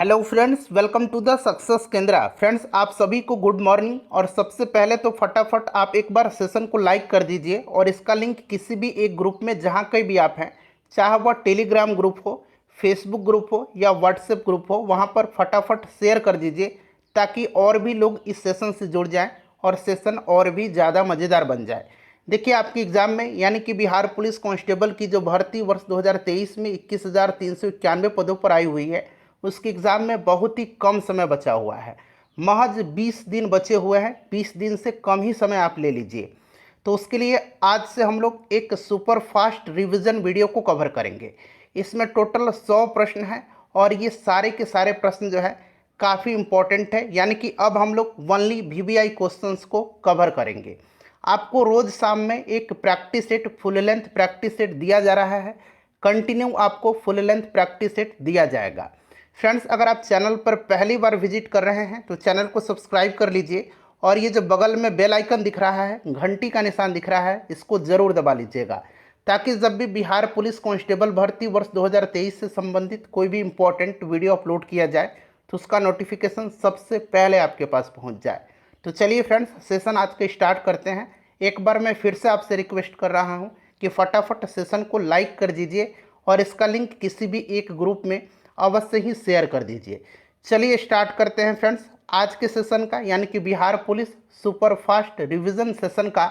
Hello friends, welcome to the success Kendra. Friends, आप सभी को गुड मॉर्निंग। और सबसे पहले तो फटाफट आप एक बार सेशन को लाइक कर दीजिए और इसका लिंक किसी भी एक ग्रुप में जहाँ कहीं भी आप हैं, चाहे वह टेलीग्राम ग्रुप हो, फेसबुक ग्रुप हो या व्हाट्सएप ग्रुप हो, वहाँ पर फटाफट शेयर कर दीजिए ताकि और भी लोग इस सेशन से जुड़ जाएँ और सेशन और भी ज़्यादा मज़ेदार बन जाए। देखिए, आपकी एग्ज़ाम में यानी कि बिहार पुलिस कांस्टेबल की जो भर्ती वर्ष 2023 में 21,391 पदों पर आई हुई है, उसके एग्ज़ाम में बहुत ही कम समय बचा हुआ है। महज 20 दिन बचे हुए हैं। 20 दिन से कम ही समय आप ले लीजिए। तो उसके लिए आज से हम लोग एक सुपर फास्ट रिवीजन वीडियो को कवर करेंगे। इसमें टोटल 100 प्रश्न हैं और ये सारे के सारे प्रश्न जो है काफ़ी इंपॉर्टेंट है। यानी कि अब हम लोग ओनली वीवीआई क्वेश्चंस को कवर करेंगे। आपको रोज़ शाम में एक practice set, full length practice set दिया जा रहा है। कंटिन्यू आपको फुल लेंथ प्रैक्टिस सेट दिया जाएगा। फ्रेंड्स, अगर आप चैनल पर पहली बार विजिट कर रहे हैं तो चैनल को सब्सक्राइब कर लीजिए और ये जो बगल में बेल आइकन दिख रहा है, घंटी का निशान दिख रहा है, इसको ज़रूर दबा लीजिएगा ताकि जब भी बिहार पुलिस कांस्टेबल भर्ती वर्ष 2023 से संबंधित कोई भी इंपॉर्टेंट वीडियो अपलोड किया जाए तो उसका नोटिफिकेशन सबसे पहले आपके पास पहुंच जाए। तो चलिए फ्रेंड्स, सेशन आज के स्टार्ट करते हैं। एक बार मैं फिर से आपसे रिक्वेस्ट कर रहा हूं कि फटाफट सेशन को लाइक कर दीजिए और इसका लिंक किसी भी एक ग्रुप में अवश्य ही शेयर कर दीजिए। चलिए स्टार्ट करते हैं फ्रेंड्स आज के सेशन का, यानी कि Bihar police super fast revision session का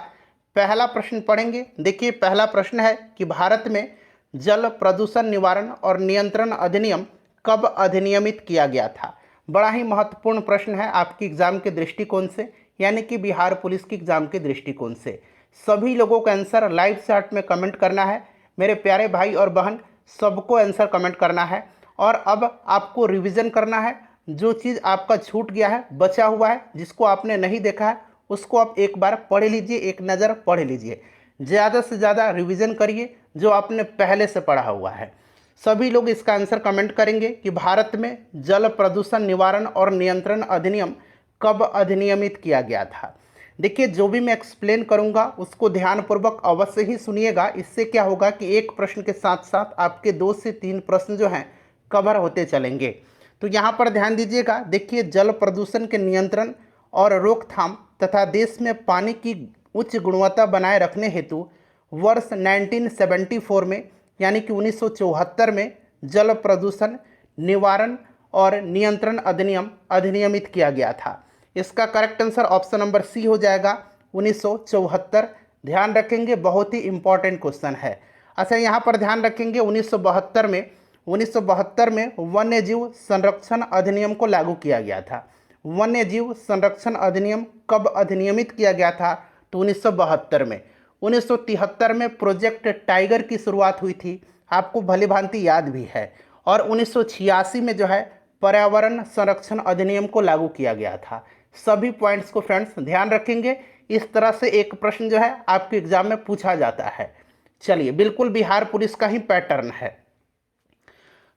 पहला प्रश्न पढ़ेंगे। देखिए, पहला प्रश्न है कि भारत में जल प्रदूषण निवारण और नियंत्रण अधिनियम कब अधिनियमित किया गया था। बड़ा ही महत्वपूर्ण प्रश्न है आपकी एग्जाम के दृष्टिकोण से, यानी कि बिहार पुलिस की एग्जाम के दृष्टिकोण से। सभी लोगों का आंसर लाइव चैट में कमेंट करना है। मेरे प्यारे भाई और बहन, सबको आंसर कमेंट करना है और अब आपको रिवीजन करना है। जो चीज़ आपका छूट गया है, बचा हुआ है, जिसको आपने नहीं देखा है, उसको आप एक बार पढ़ लीजिए, एक नज़र पढ़ लीजिए। ज़्यादा से ज़्यादा रिवीजन करिए जो आपने पहले से पढ़ा हुआ है। सभी लोग इसका आंसर कमेंट करेंगे कि भारत में जल प्रदूषण निवारण और नियंत्रण अधिनियम कब अधिनियमित किया गया था। देखिए, जो भी मैं एक्सप्लेन करूंगा उसको ध्यानपूर्वक अवश्य ही सुनिएगा। इससे क्या होगा कि एक प्रश्न के साथ साथ आपके 2 से 3 प्रश्न जो हैं कवर होते चलेंगे। तो यहाँ पर ध्यान दीजिएगा। देखिए, जल प्रदूषण के नियंत्रण और रोकथाम तथा देश में पानी की उच्च गुणवत्ता बनाए रखने हेतु वर्ष 1974 में यानी कि 1974 में जल प्रदूषण निवारण और नियंत्रण अधिनियम अधिनियमित किया गया था। इसका correct answer option number C हो जाएगा, 1974। ध्यान रखेंगे, बहुत ही इंपॉर्टेंट क्वेश्चन है। अच्छा, यहाँ पर ध्यान रखेंगे 1972 में वन्य जीव संरक्षण अधिनियम को लागू किया गया था। वन्य जीव संरक्षण अधिनियम कब अधिनियमित किया गया था? तो 1972 में। 1973 में प्रोजेक्ट टाइगर की शुरुआत हुई थी, आपको भली भांति याद भी है। और 1986 में जो है पर्यावरण संरक्षण अधिनियम को लागू किया गया था। सभी पॉइंट्स को फ्रेंड्स ध्यान रखेंगे। इस तरह से एक प्रश्न जो है आपके एग्जाम में पूछा जाता है। चलिए, बिल्कुल बिहार पुलिस का ही पैटर्न है।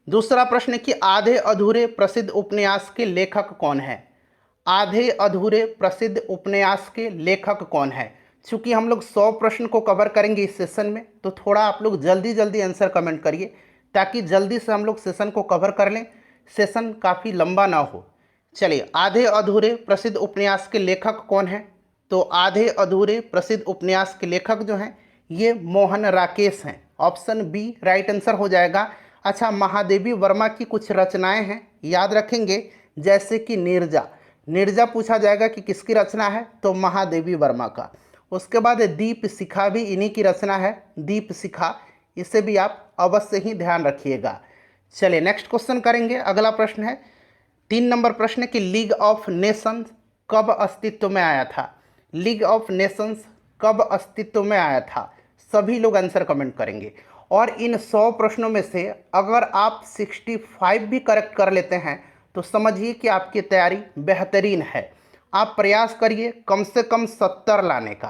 दूसरा प्रश्न है कि आधे अधूरे प्रसिद्ध उपन्यास के लेखक कौन है। आधे अधूरे प्रसिद्ध उपन्यास के लेखक कौन है। चूंकि हम लोग 100 प्रश्न को कवर करेंगे इस सेशन में, तो थोड़ा आप लोग जल्दी जल्दी आंसर कमेंट करिए ताकि जल्दी से हम लोग सेशन को कवर कर लें, सेशन काफ़ी लंबा ना हो। चलिए, आधे अधूरे प्रसिद्ध उपन्यास के लेखक कौन है? तो आधे अधूरे प्रसिद्ध उपन्यास के लेखक जो हैं ये मोहन राकेश हैं। ऑप्शन बी राइट आंसर हो जाएगा। अच्छा, महादेवी वर्मा की कुछ रचनाएं हैं, याद रखेंगे, जैसे कि नीरजा। नीरजा पूछा जाएगा कि किसकी रचना है, तो महादेवी वर्मा का। उसके बाद दीप शिखा भी इन्हीं की रचना है, दीप शिखा। इसे भी आप अवश्य ही ध्यान रखिएगा। चलिए नेक्स्ट क्वेश्चन करेंगे। अगला प्रश्न है 3 नंबर प्रश्न है कि लीग ऑफ नेशंस कब अस्तित्व में आया था। लीग ऑफ नेशंस कब अस्तित्व में आया था? सभी लोग आंसर कमेंट करेंगे। और इन 100 प्रश्नों में से अगर आप 65 भी करेक्ट कर लेते हैं तो समझिए कि आपकी तैयारी बेहतरीन है। आप प्रयास करिए कम से कम 70 लाने का।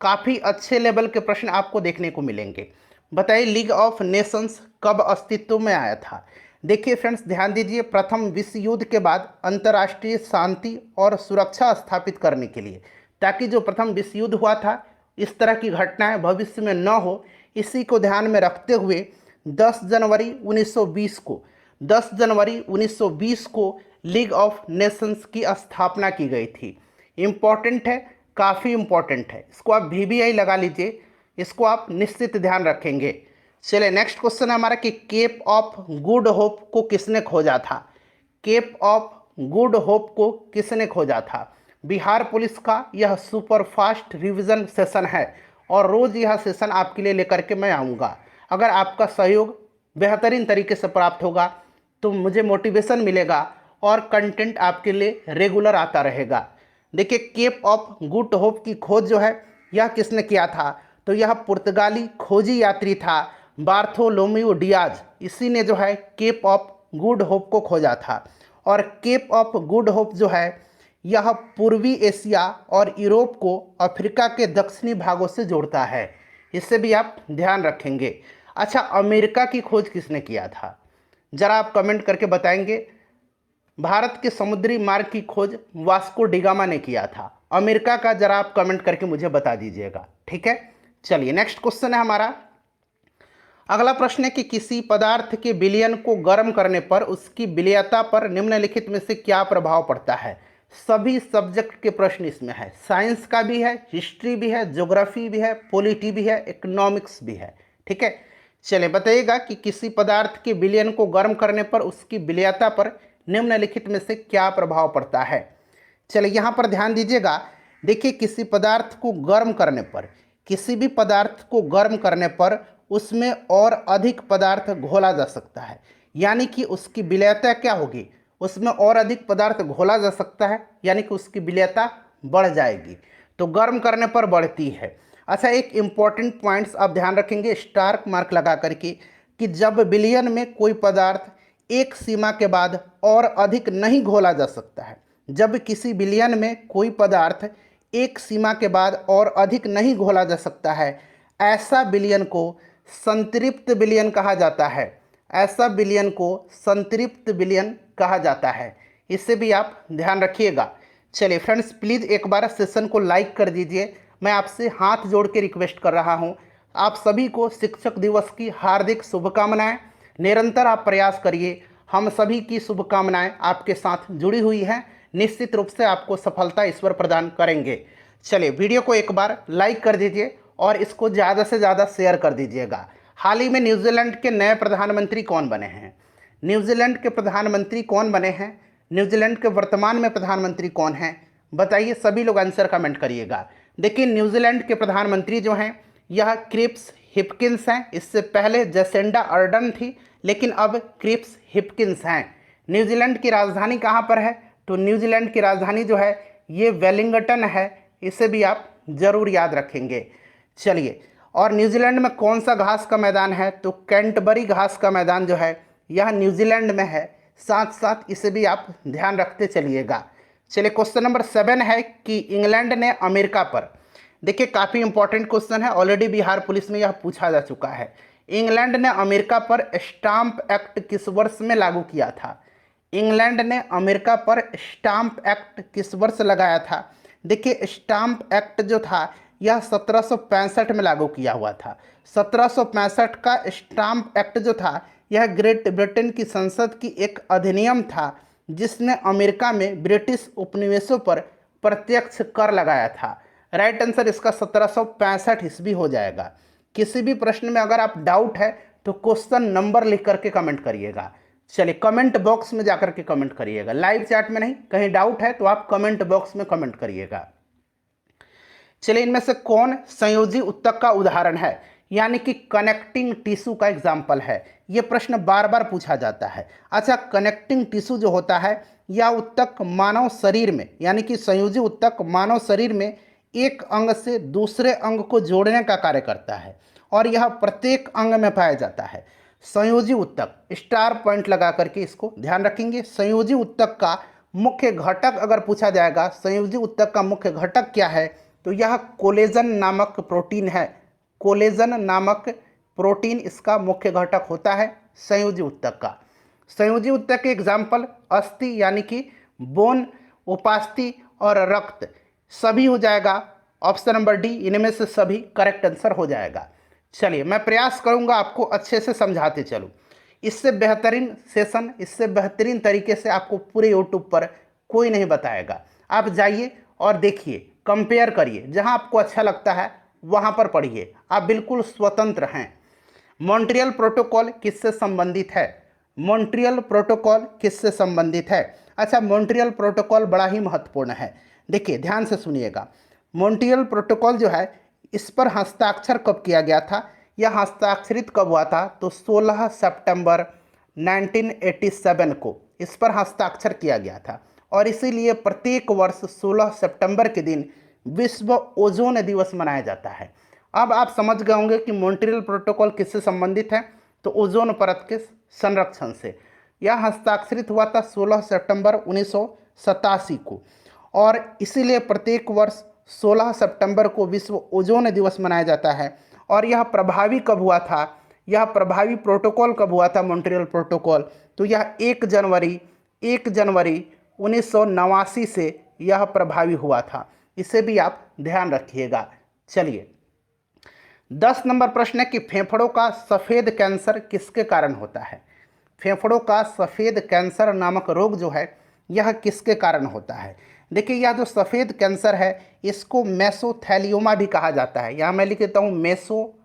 काफ़ी अच्छे लेवल के प्रश्न आपको देखने को मिलेंगे। बताइए, लीग ऑफ नेशंस कब अस्तित्व में आया था? देखिए फ्रेंड्स, ध्यान दीजिए, प्रथम विश्व युद्ध के बाद अंतर्राष्ट्रीय शांति और सुरक्षा स्थापित करने के लिए, ताकि जो प्रथम विश्व युद्ध हुआ था इस तरह की घटनाएं भविष्य में न हो, इसी को ध्यान में रखते हुए 10 जनवरी 1920 को 10 जनवरी 1920 को लीग ऑफ नेशंस की स्थापना की गई थी। इम्पॉर्टेंट है, काफ़ी इम्पॉर्टेंट है, इसको आप VBI लगा लीजिए, इसको आप निश्चित ध्यान रखेंगे। चलिए नेक्स्ट क्वेश्चन है हमारा कि केप ऑफ गुड होप को किसने खोजा था। केप ऑफ गुड होप को किसने खोजा था। बिहार पुलिस का यह सुपर फास्ट रिवीजन सेशन है और रोज़ यह सेशन आपके लिए लेकर के मैं आऊँगा। अगर आपका सहयोग बेहतरीन तरीके से प्राप्त होगा तो मुझे मोटिवेशन मिलेगा और कंटेंट आपके लिए रेगुलर आता रहेगा। देखिए केप ऑफ गुड होप की खोज जो है यह किसने किया था, तो यह पुर्तगाली खोजी यात्री था बार्थोलोम्यू डियाज। इसी ने जो है केप ऑफ गुड होप को खोजा था। और केप ऑफ गुड होप जो है यह पूर्वी एशिया और यूरोप को अफ्रीका के दक्षिणी भागों से जोड़ता है, इससे भी आप ध्यान रखेंगे। अच्छा, अमेरिका की खोज किसने किया था, जरा आप कमेंट करके बताएंगे। भारत के समुद्री मार्ग की खोज वास्को डिगामा ने किया था। अमेरिका का जरा आप कमेंट करके मुझे बता दीजिएगा, ठीक है। चलिए नेक्स्ट क्वेश्चन है हमारा। अगला प्रश्न है कि किसी पदार्थ के विलयन को गर्म करने पर उसकी विलेयता पर निम्नलिखित में से क्या प्रभाव पड़ता है। सभी सब्जेक्ट के प्रश्न इसमें है, साइंस का भी है, हिस्ट्री भी है, ज्योग्राफी भी है, पॉलिटी भी है, इकोनॉमिक्स भी है, ठीक है। चलिए बताइएगा कि किसी पदार्थ के विलयन को गर्म करने पर उसकी विलेयता पर निम्नलिखित में से क्या प्रभाव पड़ता है। चलिए यहाँ पर ध्यान दीजिएगा। देखिए किसी पदार्थ को गर्म करने पर, किसी भी पदार्थ को गर्म करने पर उसमें और अधिक पदार्थ घोला जा सकता है, यानी कि उसकी विलेयता क्या होगी, उसमें और अधिक पदार्थ घोला जा सकता है, यानी कि उसकी विलेयता बढ़ जाएगी। तो गर्म करने पर बढ़ती है। अच्छा, एक इम्पॉर्टेंट पॉइंट्स आप ध्यान रखेंगे स्टार मार्क लगा करके कि जब विलयन में कोई पदार्थ एक सीमा के बाद और अधिक नहीं घोला जा सकता है, जब किसी विलयन में कोई पदार्थ एक सीमा के बाद और अधिक नहीं घोला जा सकता है, ऐसा विलयन को संतृप्त विलयन कहा जाता है। ऐसा विलयन को संतृप्त विलयन कहा जाता है, इससे भी आप ध्यान रखिएगा। चलिए फ्रेंड्स, प्लीज़ एक बार सेशन को लाइक कर दीजिए। मैं आपसे हाथ जोड़ के रिक्वेस्ट कर रहा हूँ। आप सभी को शिक्षक दिवस की हार्दिक शुभकामनाएं। निरंतर आप प्रयास करिए, हम सभी की शुभकामनाएं आपके साथ जुड़ी हुई हैं। निश्चित रूप से आपको सफलता ईश्वर प्रदान करेंगे। चलिए वीडियो को एक बार लाइक कर दीजिए और इसको ज़्यादा से ज़्यादा शेयर कर दीजिएगा। हाल ही में न्यूजीलैंड के नए प्रधानमंत्री कौन बने हैं। न्यूजीलैंड के प्रधानमंत्री कौन बने हैं, न्यूजीलैंड के वर्तमान में प्रधानमंत्री कौन हैं, बताइए। सभी लोग आंसर कमेंट करिएगा। देखिए न्यूजीलैंड के प्रधानमंत्री जो हैं यह क्रिप्स हिपकिंस हैं। इससे पहले जेसिंडा अर्डन थी, लेकिन अब क्रिप्स हिपकिंस हैं। न्यूजीलैंड की राजधानी कहाँ पर है, तो न्यूजीलैंड की राजधानी जो है ये वेलिंगटन है, इसे भी आप जरूर याद रखेंगे। चलिए, और न्यूजीलैंड में कौन सा घास का मैदान है, तो कैंटबरी घास का मैदान जो है यह न्यूजीलैंड में है। साथ साथ इसे भी आप ध्यान रखते चलिएगा। चलिए क्वेश्चन नंबर 7 है कि इंग्लैंड ने अमेरिका पर, देखिए काफ़ी इंपॉर्टेंट क्वेश्चन है, ऑलरेडी बिहार पुलिस में यह पूछा जा चुका है। इंग्लैंड ने अमेरिका पर स्टाम्प एक्ट किस वर्ष में लागू किया था। इंग्लैंड ने अमेरिका पर स्टाम्प एक्ट किस वर्ष लगाया था। देखिए स्टाम्प एक्ट जो था यह 1765 में लागू किया हुआ था। 1765 का स्टाम्प एक्ट जो था यह ग्रेट ब्रिटेन की संसद की एक अधिनियम था जिसने अमेरिका में ब्रिटिश उपनिवेशों पर प्रत्यक्ष कर लगाया था। राइट आंसर इसका 1765 ईस्वी हो जाएगा। किसी भी प्रश्न में अगर आप डाउट है तो क्वेश्चन नंबर लिख करके कमेंट करिएगा। चलिए कमेंट बॉक्स में जाकर के कमेंट करिएगा, लाइव चैट में नहीं। कहीं डाउट है तो आप कमेंट बॉक्स में कमेंट करिएगा। चलिए इनमें से कौन संयोजी उत्तक का उदाहरण है, यानी कि कनेक्टिंग टिश्यू का एग्जाम्पल है। ये प्रश्न बार बार पूछा जाता है। अच्छा, कनेक्टिंग टिश्यू जो होता है यह उत्तक मानव शरीर में, यानी कि संयोजी उत्तक मानव शरीर में एक अंग से दूसरे अंग को जोड़ने का कार्य करता है और यह प्रत्येक अंग में पाया जाता है। संयोजी उत्तक, स्टार पॉइंट लगा करके इसको ध्यान रखेंगे। संयोजी उत्तक का मुख्य घटक अगर पूछा जाएगा, संयोजी उत्तक का मुख्य घटक क्या है, तो यह कोलेजन नामक प्रोटीन है। कोलेजन नामक प्रोटीन इसका मुख्य घटक होता है संयोजी उत्तक का। संयोजी उत्तक के एग्जाम्पल अस्थि यानी कि बोन, उपास्थि और रक्त, सभी हो जाएगा। ऑप्शन नंबर डी, इनमें से सभी करेक्ट आंसर हो जाएगा। चलिए मैं प्रयास करूंगा आपको अच्छे से समझाते चलूँ। इससे बेहतरीन सेशन, इससे बेहतरीन तरीके से आपको पूरे यूट्यूब पर कोई नहीं बताएगा। आप जाइए और देखिए, कंपेयर करिए, जहां आपको अच्छा लगता है वहां पर पढ़िए, आप बिल्कुल स्वतंत्र हैं। मॉन्ट्रियल प्रोटोकॉल किससे संबंधित है? मॉन्ट्रियल प्रोटोकॉल किससे संबंधित है? अच्छा, मॉन्ट्रियल प्रोटोकॉल बड़ा ही महत्वपूर्ण है। देखिए ध्यान से सुनिएगा, मॉन्ट्रियल प्रोटोकॉल जो है, इस पर हस्ताक्षर कब किया गया था? यह हस्ताक्षरित कब हुआ था? तो 16 सितंबर 1987 को इस पर हस्ताक्षर किया गया था, और इसीलिए प्रत्येक वर्ष 16 सितंबर के दिन विश्व ओजोन दिवस मनाया जाता है। अब आप समझ गए होंगे कि मॉन्ट्रियल प्रोटोकॉल किससे संबंधित है, तो ओजोन परत के संरक्षण से। यह हस्ताक्षरित हुआ था 16 सितंबर 1987 को, और इसीलिए प्रत्येक वर्ष 16 सितंबर को विश्व ओजोन दिवस मनाया जाता है। और यह प्रभावी कब हुआ था? यह प्रभावी प्रोटोकॉल कब हुआ था मॉन्ट्रियल प्रोटोकॉल? तो यह 1 जनवरी 1989 से यह प्रभावी हुआ था। इसे भी आप ध्यान रखिएगा। चलिए 10 नंबर प्रश्न है कि फेफड़ों का सफ़ेद कैंसर किसके कारण होता है? फेफड़ों का सफ़ेद कैंसर नामक रोग जो है, यह किसके कारण होता है? देखिए, यह जो सफ़ेद कैंसर है, इसको मेसोथैलियोमा भी कहा जाता है। यहाँ मैं लिख देता हूँ मेसोथैलियोमा,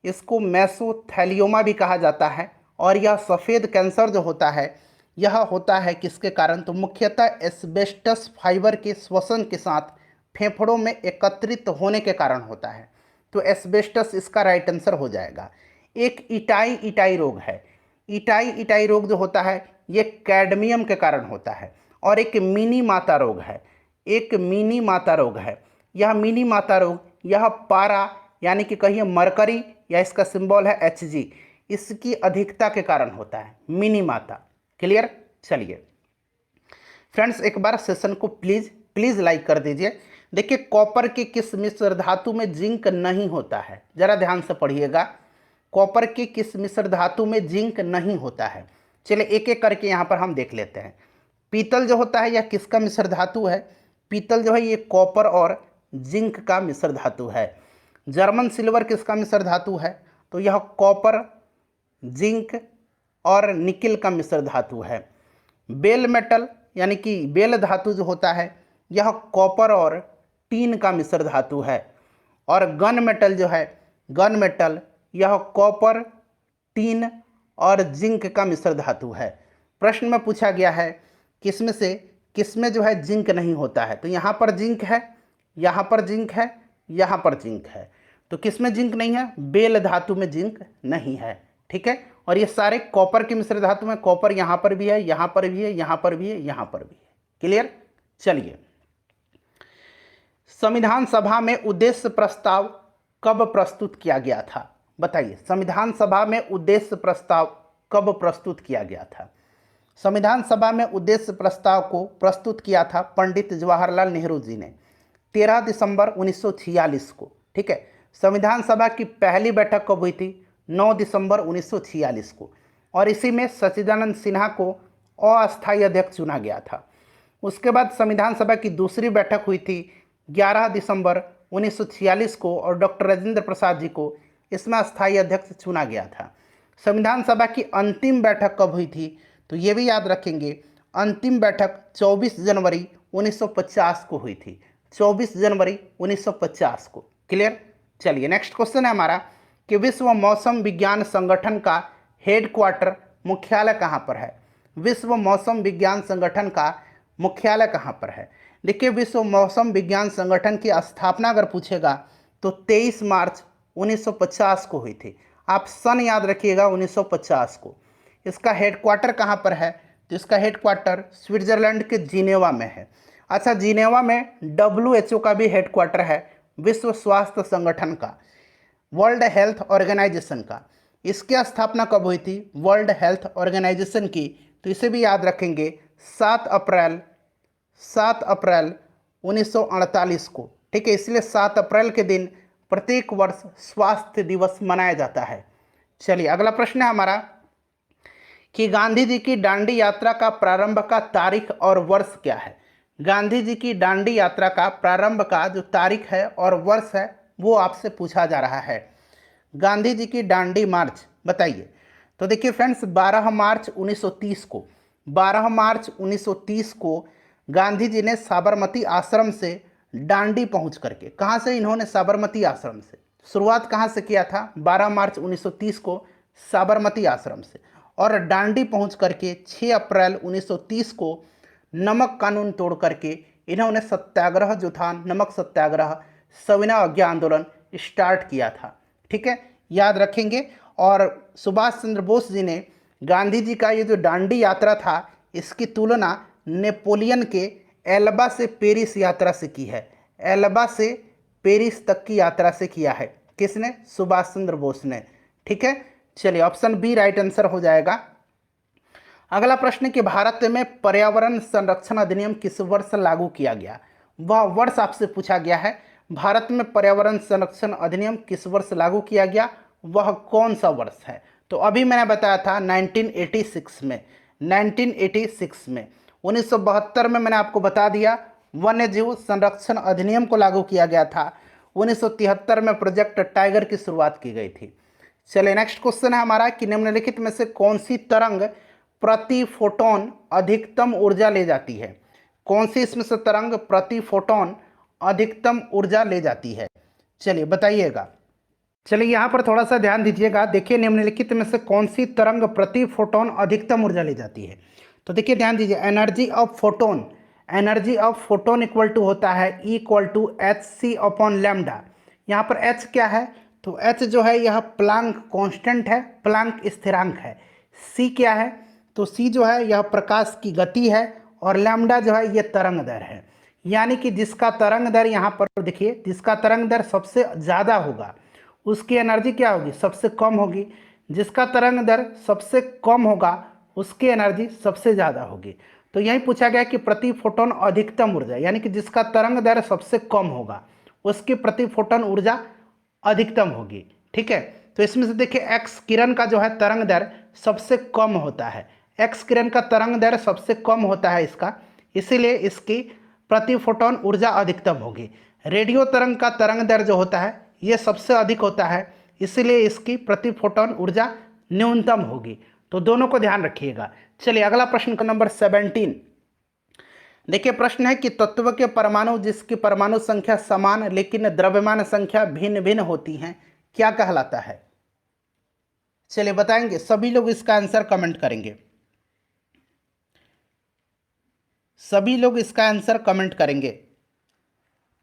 इसको मेसोथैलियोमा भी कहा जाता है। और यह सफ़ेद कैंसर जो होता है, यह होता है किसके कारण? तो मुख्यतः एस्बेस्टस फाइबर के श्वसन के साथ फेफड़ों में एकत्रित होने के कारण होता है। तो एस्बेस्टस इसका राइट आंसर हो जाएगा। एक इटाई इटाई रोग है। इटाई इटाई रोग जो होता है, ये कैडमियम के कारण होता है। और एक मिनी माता रोग है, एक मिनी माता रोग है। यह मिनी माता रोग, यह पारा यानी कि कहिए मरकरी, या इसका सिंबल है Hg, इसकी अधिकता के कारण होता है, मिनी माता। क्लियर? चलिए फ्रेंड्स, एक बार सेशन को प्लीज लाइक कर दीजिए। देखिए, कॉपर के किस मिश्र धातु में जिंक नहीं होता है? जरा ध्यान से पढ़िएगा, कॉपर के किस मिश्र धातु में जिंक नहीं होता है? चलिए एक एक करके यहाँ पर हम देख लेते हैं। पीतल जो होता है, यह किसका मिश्र धातु है? पीतल जो है, ये कॉपर और जिंक का मिश्र धातु है। जर्मन सिल्वर किसका मिश्र धातु है? तो यह कॉपर, जिंक और निकिल का मिश्र धातु है। बेल मेटल यानी कि बेल धातु जो होता है, यह कॉपर और टीन का मिश्र धातु है। और गन मेटल जो है, गन मेटल, यह कॉपर, टीन और जिंक का मिश्र धातु है। प्रश्न में पूछा गया है किसमें से किसमें जो है जिंक नहीं होता है? तो यहाँ पर जिंक है, यहाँ पर जिंक है, यहाँ पर जिंक है। तो किसमें जिंक नहीं है? बेल धातु में जिंक नहीं है। ठीक है, और ये सारे कॉपर के मिश्र धातु में, कॉपर यहाँ पर भी है, यहाँ पर भी है, यहाँ पर भी है, यहाँ पर भी है। क्लियर? चलिए, संविधान सभा में उद्देश्य प्रस्ताव कब प्रस्तुत किया गया था? बताइए, संविधान सभा में उद्देश्य प्रस्ताव कब प्रस्तुत किया गया था? संविधान सभा में उद्देश्य प्रस्ताव को प्रस्तुत किया था पंडित जवाहरलाल नेहरू जी ने 13 दिसंबर 1946 को। ठीक है, संविधान सभा की पहली बैठक कब हुई थी? 9 दिसंबर 1946 को, और इसी में सच्चिदानंद सिन्हा को अस्थायी अध्यक्ष चुना गया था। उसके बाद संविधान सभा की दूसरी बैठक हुई थी 11 दिसंबर 1946 को, और डॉक्टर राजेंद्र प्रसाद जी को इसमें अस्थायी अध्यक्ष चुना गया था। संविधान सभा की अंतिम बैठक कब हुई थी? तो ये भी याद रखेंगे, अंतिम बैठक 24 जनवरी 1950 को हुई थी, 24 जनवरी 1950 को। क्लियर? चलिए नेक्स्ट क्वेश्चन है हमारा कि विश्व मौसम विज्ञान संगठन का हेडक्वार्टर मुख्यालय कहाँ पर है? विश्व मौसम विज्ञान संगठन का मुख्यालय कहाँ पर है? देखिए, विश्व मौसम विज्ञान संगठन की स्थापना अगर पूछेगा तो 23 मार्च 1950 को हुई थी। आप सन याद रखिएगा, 1950 को। इसका हेडक्वार्टर कहाँ पर है? तो इसका हेडक्वार्टर स्विट्जरलैंड के जिनेवा में है। अच्छा, जिनेवा में WHO का भी हेडक्वार्टर है, विश्व स्वास्थ्य संगठन का, वर्ल्ड हेल्थ ऑर्गेनाइजेशन का। इसकी स्थापना कब हुई थी? वर्ल्ड हेल्थ ऑर्गेनाइजेशन की, तो इसे भी याद रखेंगे, 7 अप्रैल 1948 को। ठीक है, इसलिए 7 अप्रैल के दिन प्रत्येक वर्ष स्वास्थ्य दिवस मनाया जाता है। चलिए अगला प्रश्न है हमारा कि गांधी जी की दांडी यात्रा का प्रारंभ का तारीख और वर्ष क्या है? गांधी जी की दांडी यात्रा का प्रारंभ का जो तारीख है और वर्ष है, वो आपसे पूछा जा रहा है। गांधी जी की दांडी मार्च बताइए। तो देखिए फ्रेंड्स, 12 मार्च 1930 को, 12 मार्च 1930 को गांधी जी ने साबरमती आश्रम से दांडी पहुंच करके, कहाँ से इन्होंने, साबरमती आश्रम से, शुरुआत कहाँ से किया था, 12 मार्च 1930 को साबरमती आश्रम से, और दांडी पहुंच करके 6 अप्रैल 1930 को नमक कानून तोड़ करके इन्होंने सत्याग्रह जो था, नमक सत्याग्रह, सविनय अवज्ञा आंदोलन स्टार्ट किया था। ठीक है, याद रखेंगे। और सुभाष चंद्र बोस जी ने गांधी जी का ये जो दांडी यात्रा था, इसकी तुलना नेपोलियन के एल्बा से पेरिस यात्रा से की है। एल्बा से पेरिस तक की यात्रा से किया है। किसने? सुभाष चंद्र बोस ने। ठीक है, चलिए ऑप्शन बी राइट आंसर हो जाएगा। अगला प्रश्न कि भारत में पर्यावरण संरक्षण अधिनियम किस वर्ष लागू किया गया? वह वर्ष आपसे पूछा गया है। भारत में पर्यावरण संरक्षण अधिनियम किस वर्ष लागू किया गया, वह कौन सा वर्ष है? तो अभी मैंने बताया था 1986 में, 1986 में, 1972 में मैंने आपको बता दिया वन्य जीव संरक्षण अधिनियम को लागू किया गया था। 1973 में प्रोजेक्ट टाइगर की शुरुआत की गई थी। चलिए नेक्स्ट क्वेश्चन है हमारा कि निम्नलिखित में से कौन सी तरंग प्रति फोटोन अधिकतम ऊर्जा ले जाती है? कौन सी इसमें से तरंग प्रति फोटोन अधिकतम ऊर्जा ले जाती है? चलिए बताइएगा। चलिए यहाँ पर थोड़ा सा ध्यान दीजिएगा। देखिए निम्नलिखित में से कौन सी तरंग प्रति फोटोन अधिकतम ऊर्जा ले जाती है? तो देखिए ध्यान दीजिए, energy of photon, energy of photon equal to होता है E equal to H C upon lambda. यहाँ पर H क्या है? तो H जो है यह प्लांक कांस्टेंट है, प्लांक स्थिरांक है। C क्या है? तो C जो है यह प्रकाश की गति है, और लैम्डा जो है यह तरंग दर है। यानी कि जिसका तरंग दर, यहाँ पर देखिए, जिसका तरंग दर सबसे ज़्यादा होगा उसकी एनर्जी क्या होगी? सबसे कम होगी। जिसका तरंग दर सबसे कम होगा उसकी एनर्जी सबसे ज़्यादा होगी। तो यही पूछा गया कि प्रति फोटोन अधिकतम ऊर्जा, यानी कि जिसका तरंग दर सबसे कम होगा उसकी प्रति फोटोन ऊर्जा अधिकतम होगी। ठीक है, तो इसमें से देखिए एक्स किरण का जो है तरंग दर सबसे कम होता है, एक्स किरण का तरंग दर सबसे कम होता है इसका, इसीलिए इसकी प्रति फोटोन ऊर्जा अधिकतम होगी। रेडियो तरंग का तरंग दर जो होता है ये सबसे अधिक होता है, इसीलिए इसकी प्रति फोटोन ऊर्जा न्यूनतम होगी। तो दोनों को ध्यान रखिएगा। चलिए अगला प्रश्न का नंबर 17। देखिए प्रश्न है कि तत्व के परमाणु जिसकी परमाणु संख्या समान लेकिन द्रव्यमान संख्या भिन्न भिन्न होती हैं, क्या कहलाता है? चलिए बताएंगे, सभी लोग इसका आंसर कमेंट करेंगे, सभी लोग इसका आंसर कमेंट करेंगे।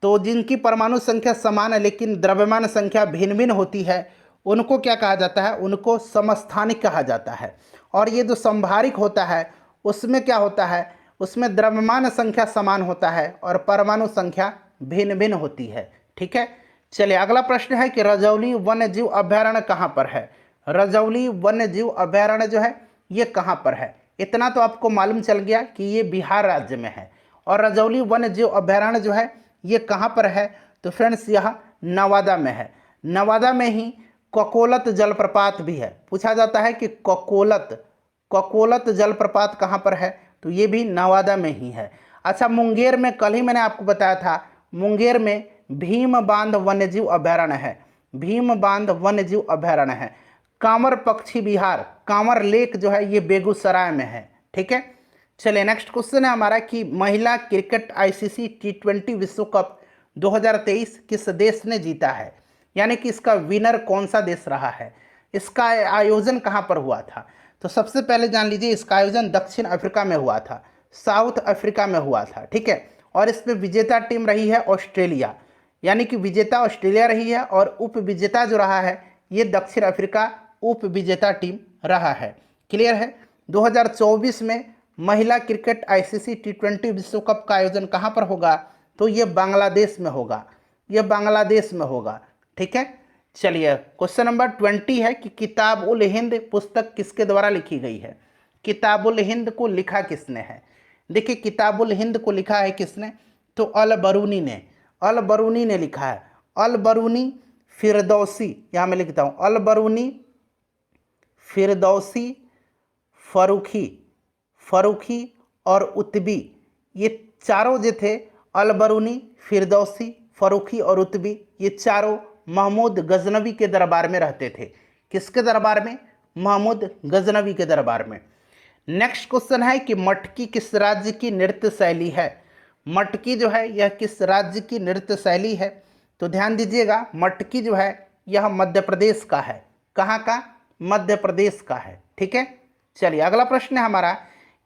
तो जिनकी परमाणु संख्या समान है लेकिन द्रव्यमान संख्या भिन्न भिन्न होती है उनको क्या कहा जाता है? उनको समस्थानिक कहा जाता है। और ये जो संभारिक होता है उसमें क्या होता है? उसमें द्रव्यमान संख्या समान होता है और परमाणु संख्या भिन्न भिन्न होती है। ठीक है, चलिए अगला प्रश्न है कि रजौली वन्य जीव अभ्यारण्य कहाँ पर है? रजौली वन्य जीव अभ्यारण्य जो है ये कहाँ पर है? इतना तो आपको मालूम चल गया कि ये बिहार राज्य में है। और रजौली वन्य जीव अभ्यारण्य जो है ये कहाँ पर है? तो फ्रेंड्स यह नवादा में है। नवादा में ही ककोलत जलप्रपात भी है। पूछा जाता है कि ककोलत जलप्रपात कहाँ पर है? तो ये भी नवादा में ही है। अच्छा, मुंगेर में कल ही मैंने आपको बताया था, मुंगेर में भीम बांध वन्यजीव अभ्यारण्य है, भीम बांध वन्यजीव अभ्यारण्य है। कांवर पक्षी विहार, कांवर लेक जो है ये बेगूसराय में है। ठीक है, चलिए नेक्स्ट क्वेश्चन है हमारा कि महिला क्रिकेट आईसीसी T20 विश्व कप 2023 किस देश ने जीता है? यानी कि इसका विनर कौन सा देश रहा है? इसका आयोजन कहाँ पर हुआ था? तो सबसे पहले जान लीजिए इसका आयोजन दक्षिण अफ्रीका में हुआ था, साउथ अफ्रीका में हुआ था। ठीक है, और इसमें विजेता टीम रही है ऑस्ट्रेलिया, यानी कि विजेता ऑस्ट्रेलिया रही है और उप विजेता जो रहा है ये दक्षिण अफ्रीका उप विजेता टीम रहा है। क्लियर है? 2024 में महिला क्रिकेट आईसीसी T20 विश्व कप का आयोजन कहाँ पर होगा? तो ये बांग्लादेश में होगा, ये बांग्लादेश में होगा। ठीक है, चलिए क्वेश्चन नंबर 20 है कि किताब उल हिंद पुस्तक किसके द्वारा लिखी गई है? किताब उल हिंद को लिखा किसने है? देखिए किताब उल हिंद को लिखा है किसने? तो अल बरूनी ने, अल बरूनी ने लिखा है। अल बरूनी फिरदौसी, यहाँ मैं लिखता हूँ, अल बरूनी फिरदौसी फरूखी और उतबी, ये चारों जो थे, अल बरूनी, फिरदौसी, फरूखी और उतबी, ये चारों महमूद गजनवी के दरबार में रहते थे। किसके दरबार में? महमूद गजनवी के दरबार में। नेक्स्ट क्वेश्चन है कि मटकी किस राज्य की नृत्य शैली है? मटकी जो है यह किस राज्य की नृत्य शैली है? तो ध्यान दीजिएगा, मटकी जो है यह मध्य प्रदेश का है। कहाँ का? मध्य प्रदेश का है। ठीक है, चलिए अगला प्रश्न है हमारा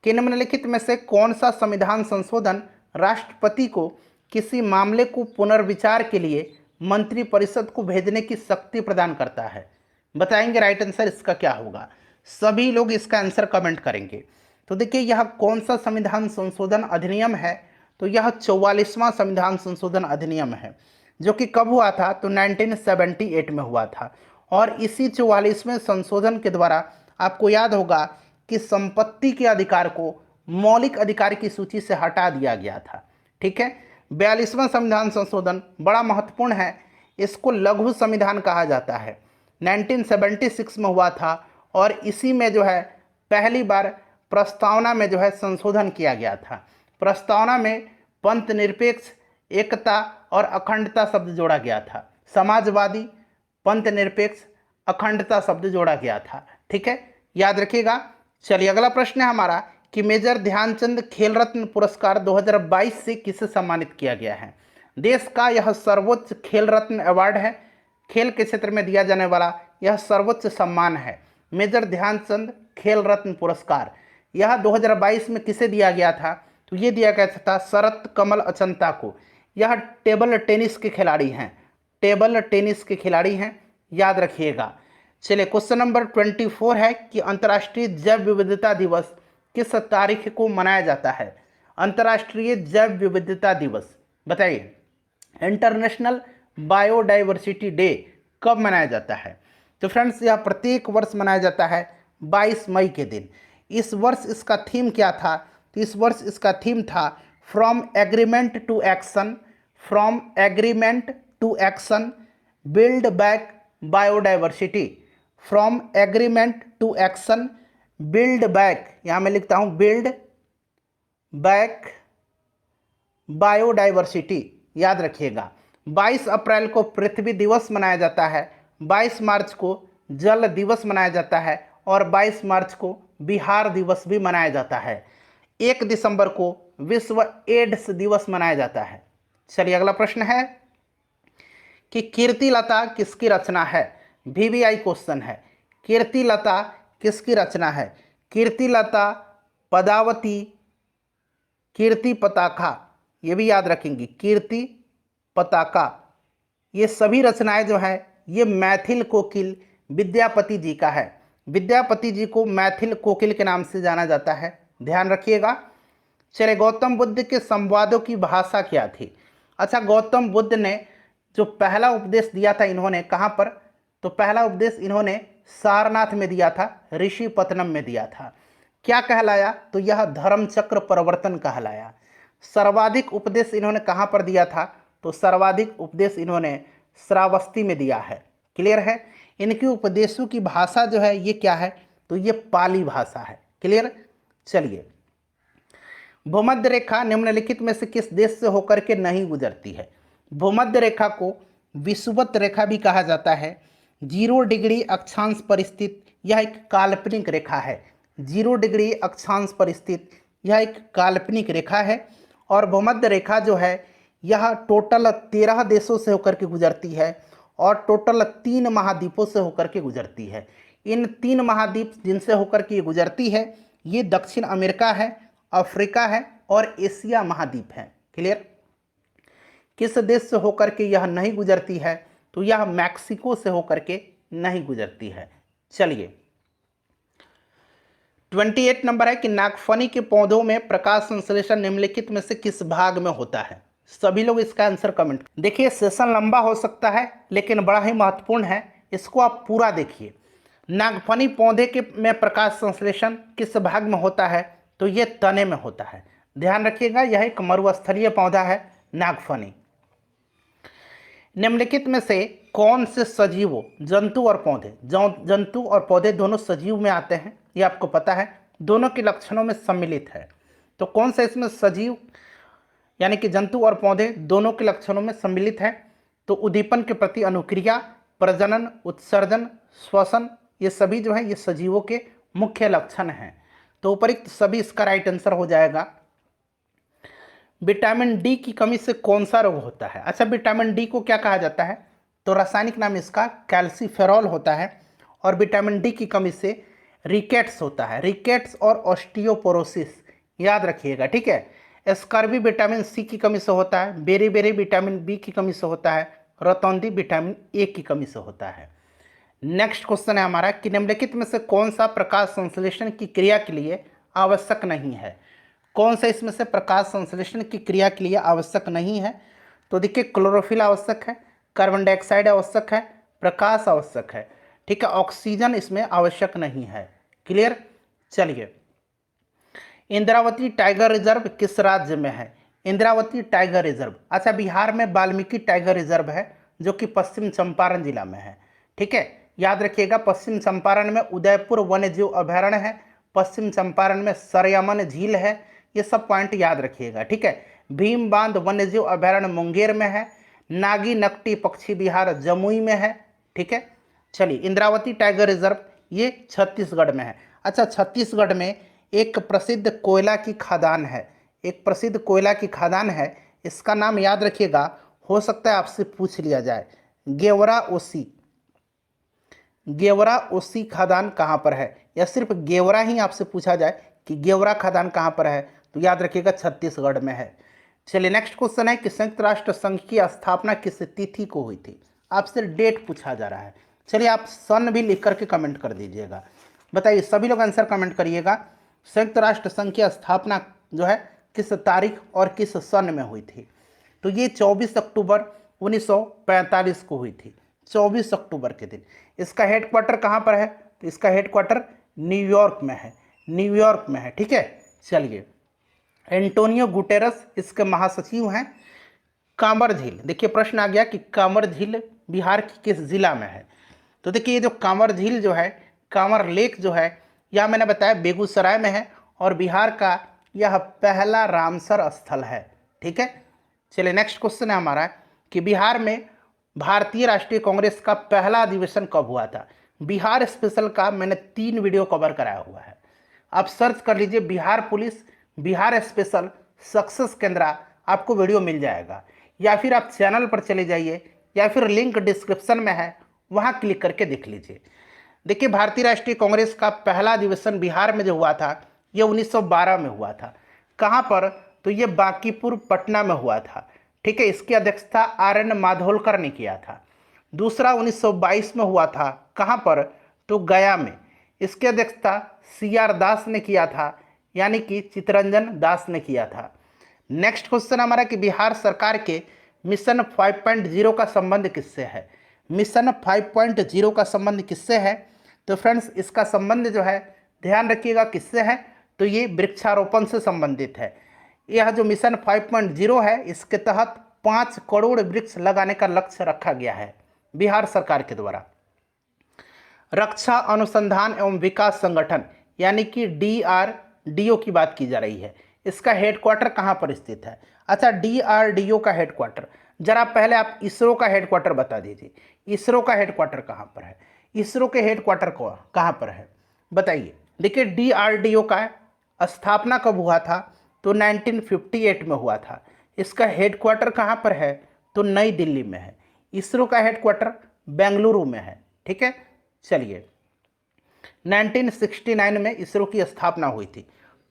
कि निम्नलिखित में से कौन सा संविधान संशोधन राष्ट्रपति को किसी मामले को पुनर्विचार के लिए मंत्रिपरिषद को भेजने की शक्ति प्रदान करता है? बताएंगे राइट आंसर इसका क्या होगा। सभी लोग इसका आंसर कमेंट करेंगे। तो देखिए यह कौन सा संविधान संशोधन अधिनियम है? तो यह 44वां संविधान संशोधन अधिनियम है, जो कि कब हुआ था? तो 1978 में हुआ था। और इसी 44वें संशोधन के द्वारा आपको याद होगा कि संपत्ति के अधिकार को मौलिक अधिकार की सूची से हटा दिया गया था। ठीक है, 42वां संविधान संशोधन बड़ा महत्वपूर्ण है। इसको लघु संविधान कहा जाता है। 1976 में हुआ था और इसी में जो है पहली बार प्रस्तावना में जो है संशोधन किया गया था। प्रस्तावना में पंथ निरपेक्ष, एकता और अखंडता शब्द जोड़ा गया था। समाजवादी, पंथ निरपेक्ष, अखंडता शब्द जोड़ा गया था। ठीक है, याद रखिएगा। चलिए अगला प्रश्न है हमारा कि मेजर ध्यानचंद खेल रत्न पुरस्कार 2022 से किसे सम्मानित किया गया है? देश का यह सर्वोच्च खेल रत्न अवार्ड है। खेल के क्षेत्र में दिया जाने वाला यह सर्वोच्च सम्मान है, मेजर ध्यानचंद खेल रत्न पुरस्कार। यह 2022 में किसे दिया गया था? तो ये दिया गया था शरत कमल अचंता को। यह टेबल टेनिस के खिलाड़ी हैं, टेबल टेनिस के खिलाड़ी हैं, याद रखिएगा। चलिए क्वेश्चन नंबर 24 है कि अंतर्राष्ट्रीय जैव विविधता दिवस किस तारीख को मनाया जाता है? अंतर्राष्ट्रीय जैव विविधता दिवस बताइए। इंटरनेशनल बायोडाइवर्सिटी डे कब मनाया जाता है? तो फ्रेंड्स यह प्रत्येक वर्ष मनाया जाता है 22 मई के दिन। इस वर्ष इसका थीम क्या था? तो इस वर्ष इसका थीम था from agreement to action, from agreement to action build back biodiversity. From agreement to action build back, यहाँ मैं लिखता हूँ बिल्ड बैक बायोडाइवर्सिटी, याद रखिएगा। 22 अप्रैल को पृथ्वी दिवस मनाया जाता है, 22 मार्च को जल दिवस मनाया जाता है और 22 मार्च को बिहार दिवस भी मनाया जाता है। 1 दिसंबर को विश्व एड्स दिवस मनाया जाता है। चलिए अगला प्रश्न है कि कीर्तिलता किसकी रचना है? VVI क्वेश्चन है। कीर्तिलता किसकी रचना है? कीर्तिलता, पदावती, कीर्ति पताका, ये भी याद रखेंगे, कीर्ति पताका, ये सभी रचनाएं जो हैं ये मैथिल कोकिल विद्यापति जी का है। विद्यापति जी को मैथिल कोकिल के नाम से जाना जाता है, ध्यान रखिएगा। चलिए गौतम बुद्ध के संवादों की भाषा क्या थी? अच्छा, गौतम बुद्ध ने जो पहला उपदेश दिया था इन्होंने कहाँ पर? तो पहला उपदेश इन्होंने सारनाथ में दिया था, ऋषिपत्तनम में दिया था। क्या कहलाया? तो यह धर्मचक्र प्रवर्तन कहलाया। सर्वाधिक उपदेश इन्होंने कहाँ पर दिया था? तो सर्वाधिक उपदेश इन्होंने श्रावस्ती में दिया है। क्लियर है? इनकी उपदेशों की भाषा जो है ये क्या है? तो ये पाली भाषा है। क्लियर? चलिए, भूमध्य रेखा निम्नलिखित में से किस देश से होकर के नहीं गुजरती है? भूमध्य रेखा को विषुवत रेखा भी कहा जाता है। 0 डिग्री अक्षांश पर स्थित यह एक काल्पनिक रेखा है। 0 डिग्री अक्षांश पर स्थित यह एक काल्पनिक रेखा है। और भूमध्य रेखा जो है यह टोटल 13 देशों से होकर के गुजरती है और टोटल 3 महाद्वीपों से होकर के गुजरती है। इन 3 महाद्वीप जिनसे होकर के गुजरती है ये दक्षिण अमेरिका है, अफ्रीका है और एशिया महाद्वीप है। क्लियर? किस देश से होकर के यह नहीं गुजरती है? तो यह मैक्सिको से होकर के नहीं गुजरती है। चलिए 28 नंबर है कि नागफनी के पौधों में प्रकाश संश्लेषण निम्नलिखित में से किस भाग में होता है? सभी लोग इसका आंसर कमेंट। देखिए सेशन लंबा हो सकता है लेकिन बड़ा ही महत्वपूर्ण है, इसको आप पूरा देखिए। नागफनी पौधे के में प्रकाश संश्लेषण किस भाग में होता है? तो ये तने में होता है। ध्यान रखिएगा, यह एक मरुस्थलीय पौधा है नागफनी। निम्नलिखित में से कौन से सजीवों, जंतु और पौधे, जंतु और पौधे दोनों सजीव में आते हैं? ये आपको पता है, दोनों के लक्षणों में सम्मिलित है। तो कौन सा इसमें सजीव यानी कि जंतु और पौधे दोनों के लक्षणों में सम्मिलित है? तो उद्दीपन के प्रति अनुक्रिया, प्रजनन, उत्सर्जन, श्वसन, ये सभी जो है ये सजीवों के मुख्य लक्षण हैं। तो उपरोक्त सभी इसका राइट आंसर हो जाएगा। विटामिन डी की कमी से कौन सा रोग होता है? अच्छा, विटामिन डी को क्या कहा जाता है? तो रासायनिक नाम इसका कैल्सीफेरॉल होता है। और विटामिन डी की कमी से रिकेट्स होता है, रिकेट्स और ऑस्टियोपोरोसिस, याद रखिएगा, ठीक है। स्कर्वी विटामिन सी की कमी से होता है, बेरी विटामिन बी की कमी से होता है, रतौंधी विटामिन ए की कमी से होता है। नेक्स्ट क्वेश्चन है हमारा कि निम्नलिखित में से कौन सा प्रकाश संश्लेषण की क्रिया के लिए आवश्यक नहीं है? कौन सा इसमें से प्रकाश संश्लेषण की क्रिया के लिए आवश्यक नहीं है? तो देखिए, क्लोरोफिल आवश्यक है, कार्बन डाइऑक्साइड आवश्यक है, प्रकाश आवश्यक है, ठीक है, ऑक्सीजन इसमें आवश्यक नहीं है। क्लियर? चलिए, इंद्रावती टाइगर रिजर्व किस राज्य में है? इंद्रावती टाइगर रिजर्व, अच्छा, बिहार में वाल्मीकि टाइगर रिजर्व है जो कि पश्चिम चंपारण जिला में है, ठीक है, याद रखिएगा। पश्चिम चंपारण में उदयपुर वन्यजीव अभयारण्य है, पश्चिम चंपारण में सरयमन झील है, ये सब पॉइंट याद रखिएगा, ठीक है। भीम बांध वन्यजीव अभयारण्य मुंगेर में है, नागी नकटी पक्षी विहार जमुई में है, ठीक है। चलिए, इंद्रावती टाइगर रिजर्व ये छत्तीसगढ़ में है। अच्छा, छत्तीसगढ़ में एक प्रसिद्ध कोयला की खदान है, एक प्रसिद्ध कोयला की खदान है, इसका नाम याद रखिएगा, हो सकता है आपसे पूछ लिया जाए, गेवरा ओसी। गेवरा ओसी खदान कहाँ पर है, या सिर्फ गेवरा ही आपसे पूछा जाए कि गेवरा खदान कहाँ पर है, तो याद रखिएगा छत्तीसगढ़ में है। चलिए, नेक्स्ट क्वेश्चन है कि संयुक्त राष्ट्र संघ की स्थापना किस तिथि को हुई थी? आपसे डेट पूछा जा रहा है। चलिए, आप सन भी लिख करके कमेंट कर दीजिएगा। बताइए, सभी लोग आंसर कमेंट करिएगा। संयुक्त राष्ट्र संघ की स्थापना जो है किस तारीख और किस सन में हुई थी? तो ये 24 अक्टूबर 1945 को हुई थी, 24 अक्टूबर के दिन। इसका हेडक्वार्टर कहाँ पर है? तो इसका हेडक्वार्टर न्यूयॉर्क में है, न्यूयॉर्क में है, ठीक है। चलिए, एंटोनियो गुटेरस इसके महासचिव हैं। कांवर झील, देखिए प्रश्न आ गया कि कांवर झील बिहार की किस जिला में है? तो देखिए, ये जो कांवर झील जो है, कांवर लेक जो है, यह मैंने बताया बेगूसराय में है और बिहार का यह पहला रामसर स्थल है, ठीक है। चलिए, नेक्स्ट क्वेश्चन है हमारा कि बिहार में भारतीय राष्ट्रीय कांग्रेस का पहला अधिवेशन कब हुआ था? बिहार स्पेशल का मैंने 3 वीडियो कवर कराया हुआ है, आप सर्च कर लीजिए Bihar police, Bihar special, success केंद्रा, आपको वीडियो मिल जाएगा। या फिर आप चैनल पर चले जाइए, या फिर लिंक डिस्क्रिप्शन में है, वहाँ क्लिक करके देख लीजिए। देखिए, भारतीय राष्ट्रीय कांग्रेस का पहला अधिवेशन बिहार में जो हुआ था, ये 1912 में हुआ था। कहाँ पर? तो ये बांकीपुर पटना में हुआ था, ठीक है। इसकी अध्यक्षता RN माधोलकर ने किया था। दूसरा 1922 में हुआ था, कहाँ पर? तो गया में। इसकी अध्यक्षता CR दास ने किया था, यानी कि चितरंजन दास ने किया था। नेक्स्ट क्वेश्चन हमारा कि बिहार सरकार के मिशन 5.0 का संबंध किससे है? मिशन 5.0 का संबंध किससे है? तो फ्रेंड्स, इसका संबंध जो है, ध्यान रखिएगा, किससे है? तो ये वृक्षारोपण से संबंधित है। यह जो मिशन 5.0 है, इसके तहत 5 करोड़ वृक्ष लगाने का लक्ष्य रखा गया है बिहार सरकार के द्वारा। रक्षा अनुसंधान एवं विकास संगठन यानी कि DRDO की बात की जा रही है, इसका हेडक्वार्टर कहाँ पर स्थित है? अच्छा, DRDO का हेडक्वार्टर, जरा पहले आप इसरो का हेडक्वार्टर बता दीजिए, इसरो का हेडक्वार्टर कहाँ पर है? इसरो के हेडक्वार्टर को कहाँ पर है, बताइए। देखिए, DRDO का स्थापना कब हुआ था? तो 1958 में हुआ था। इसका हेडक्वार्टर कहाँ पर है? तो नई दिल्ली में है। इसरो का हेडक्वार्टर बेंगलुरु में है, ठीक है। चलिए, 1969 में इसरो की स्थापना हुई थी।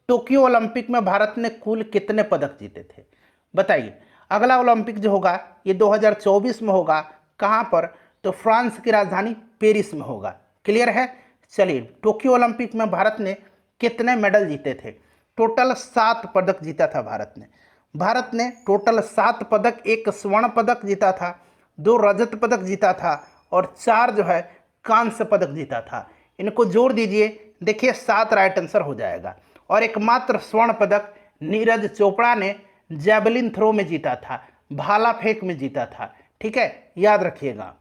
टोक्यो ओलंपिक में भारत ने कुल कितने पदक जीते थे, बताइए। अगला ओलंपिक जो होगा ये 2024 में होगा, कहाँ पर? तो फ्रांस की राजधानी पेरिस में होगा। क्लियर है? चलिए, टोक्यो ओलंपिक में भारत ने कितने मेडल जीते थे? टोटल 7 पदक जीता था भारत ने। भारत ने टोटल 7 पदक, 1 स्वर्ण पदक जीता था, 2 रजत पदक जीता था और 4 जो है कांस्य पदक जीता था। इनको जोड़ दीजिए, देखिए 7 राइट आंसर हो जाएगा। और एकमात्र स्वर्ण पदक नीरज चोपड़ा ने जैवलिन थ्रो में जीता था, भाला फेंक में जीता था, ठीक है, याद रखिएगा।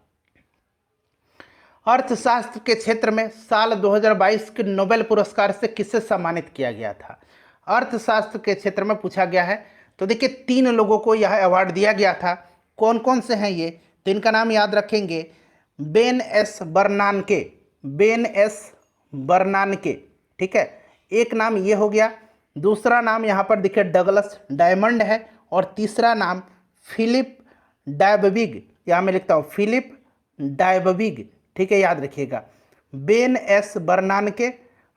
अर्थशास्त्र के क्षेत्र में साल 2022 के नोबेल पुरस्कार से किसे सम्मानित किया गया था? अर्थशास्त्र के क्षेत्र में पूछा गया है। तो देखिए, 3 लोगों को यह अवार्ड दिया गया था। कौन कौन से हैं ये? तो इनका नाम याद रखेंगे बेन एस बर्नानके, बेन एस बर्नानके, ठीक है। एक नाम ये हो गया, दूसरा नाम यहाँ पर देखिए डगलस डायमंड है, और तीसरा नाम फिलिप डायबविग, यहाँ मैं लिखता हूँ फिलिप डायबविग, ठीक है, याद रखिएगा। बेन एस बर्नानके,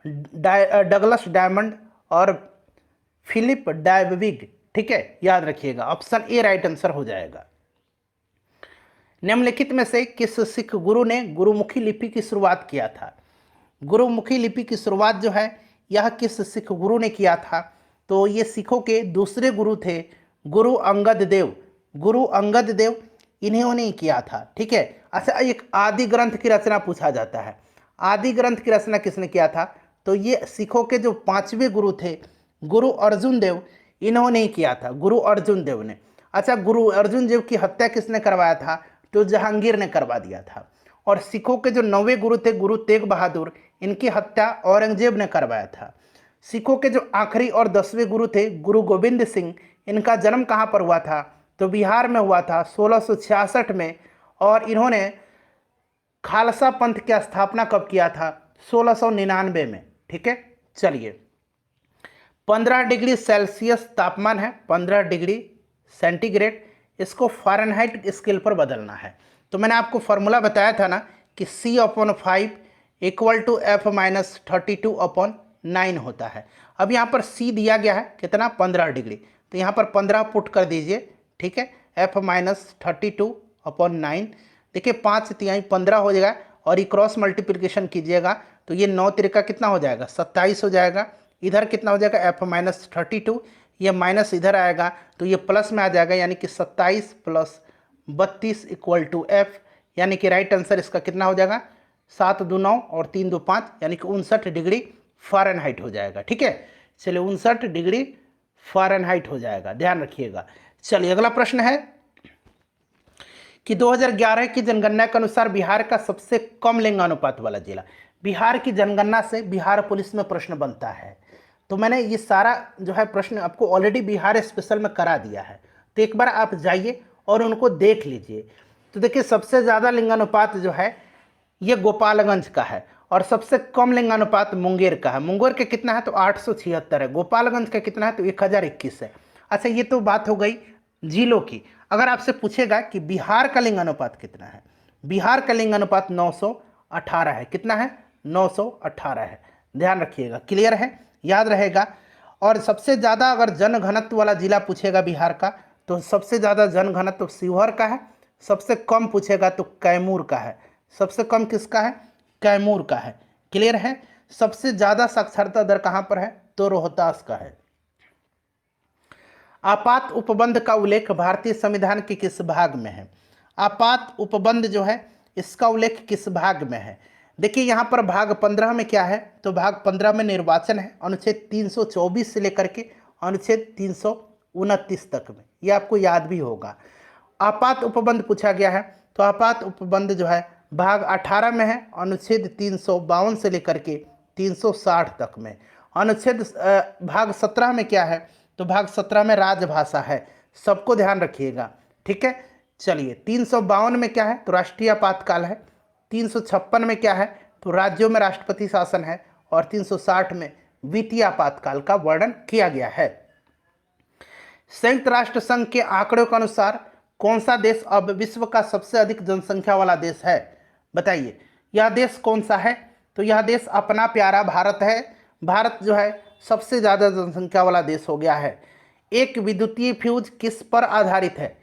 डगलस डायमंड और फिलिप डायबविग, ठीक है, याद रखिएगा। ऑप्शन ए राइट आंसर हो जाएगा। निम्नलिखित में से किस सिख गुरु ने गुरुमुखी लिपि की शुरुआत किया था? गुरुमुखी लिपि की शुरुआत जो है यह किस सिख गुरु ने किया था? तो ये सिखों के दूसरे गुरु थे गुरु अंगद देव, गुरु अंगद देव इन्होंने ही किया था, ठीक है। अच्छा, एक आदि ग्रंथ की रचना पूछा जाता है, आदि ग्रंथ की रचना किसने किया था? तो ये सिखों के जो पांचवें गुरु थे गुरु अर्जुन देव, इन्होंने ही किया था, गुरु अर्जुन देव ने। अच्छा, गुरु अर्जुन देव की हत्या किसने करवाया था? तो जहांगीर ने करवा दिया था। और सिखों के जो 9वें गुरु थे गुरु तेग बहादुर, इनकी हत्या औरंगजेब ने करवाया था। सिखों के जो आखिरी और 10वें गुरु थे गुरु गोविंद सिंह, इनका जन्म कहाँ पर हुआ था? तो बिहार में हुआ था 1666 में। और इन्होंने खालसा पंथ की स्थापना कब किया था? 1699 में, ठीक है। चलिए, 15 डिग्री सेल्सियस तापमान है, 15 डिग्री सेंटीग्रेड, इसको फ़ारेनहाइट स्केल पर बदलना है। तो मैंने आपको फॉर्मूला बताया था ना कि C/5 इक्वल टू F-32/9 होता है। अब यहाँ पर C दिया गया है कितना? 15 डिग्री, तो यहाँ पर 15 पुट कर दीजिए, ठीक है। F-32/9, देखिए 5×3 15 हो जाएगा, और ये क्रॉस मल्टीप्लिकेशन कीजिएगा तो ये 9 तिरका कितना हो जाएगा? 27 हो जाएगा। इधर कितना हो जाएगा? F-32, ये माइनस इधर आएगा तो ये प्लस में आ जाएगा, यानी कि 27 + 32 इक्वल टू F, यानी कि राइट आंसर इसका कितना हो जाएगा? 7 2 9 और 3 2 5, यानी कि 59 डिग्री फ़ारेनहाइट हो जाएगा, ठीक है। चलिए, 59 डिग्री फ़ारेनहाइट हो जाएगा, ध्यान रखिएगा। चलिए, अगला प्रश्न है कि 2011 की जनगणना के अनुसार बिहार का सबसे कम लिंगानुपात वाला जिला। बिहार की जनगणना से बिहार पुलिस में प्रश्न बनता है, तो मैंने ये सारा जो है प्रश्न आपको ऑलरेडी बिहार स्पेशल में करा दिया है, तो एक बार आप जाइए और उनको देख लीजिए। तो देखिए, सबसे ज़्यादा लिंगानुपात जो है ये गोपालगंज का है, और सबसे कम लिंगानुपात मुंगेर का है। मुंगेर के कितना है? तो 876 है। गोपालगंज का कितना है? तो 1021 है। अच्छा, ये तो बात हो गई जिलों की। अगर आपसे पूछेगा कि बिहार का लिंगानुपात कितना है, बिहार का लिंगानुपात 918 है। कितना है? 918 है, ध्यान रखिएगा। क्लियर है, याद रहेगा। और सबसे ज़्यादा अगर जनघनत्व वाला जिला पूछेगा बिहार का, तो सबसे ज़्यादा जनघनत्व शिवहर का है। सबसे कम पूछेगा तो कैमूर का है। सबसे कम किसका है? कैमूर का है। क्लियर है। सबसे ज़्यादा साक्षरता दर कहाँ पर है? तो रोहतास का है। आपात उपबंध का उल्लेख भारतीय संविधान के किस भाग में है? आपात उपबंध जो है इसका उल्लेख किस भाग में है? देखिए, यहाँ पर भाग 15 में क्या है? तो भाग 15 में निर्वाचन है, अनुच्छेद 324 से लेकर के अनुच्छेद 329 तक में, ये आपको याद भी होगा। आपात उपबंध पूछा गया है, तो आपात उपबंध जो है भाग 18 में है, अनुच्छेद 352 से लेकर के 360 तक में। अनुच्छेद भाग 17 में क्या है? तो भाग 17 में राजभाषा है, सबको ध्यान रखिएगा, ठीक है। चलिए, 352 में क्या है? तो राष्ट्रीय आपातकाल है। 356 में क्या है? तो राज्यों में राष्ट्रपति शासन है। और 360 में वित्तीय आपातकाल का वर्णन किया गया है। संयुक्त राष्ट्र संघ के आंकड़ों के अनुसार कौन सा देश अब विश्व का सबसे अधिक जनसंख्या वाला देश है? बताइए, यह देश कौन सा है? तो यह देश अपना प्यारा भारत है। भारत जो है सबसे ज़्यादा जनसंख्या वाला देश हो गया है। एक विद्युतीय फ्यूज किस पर आधारित है?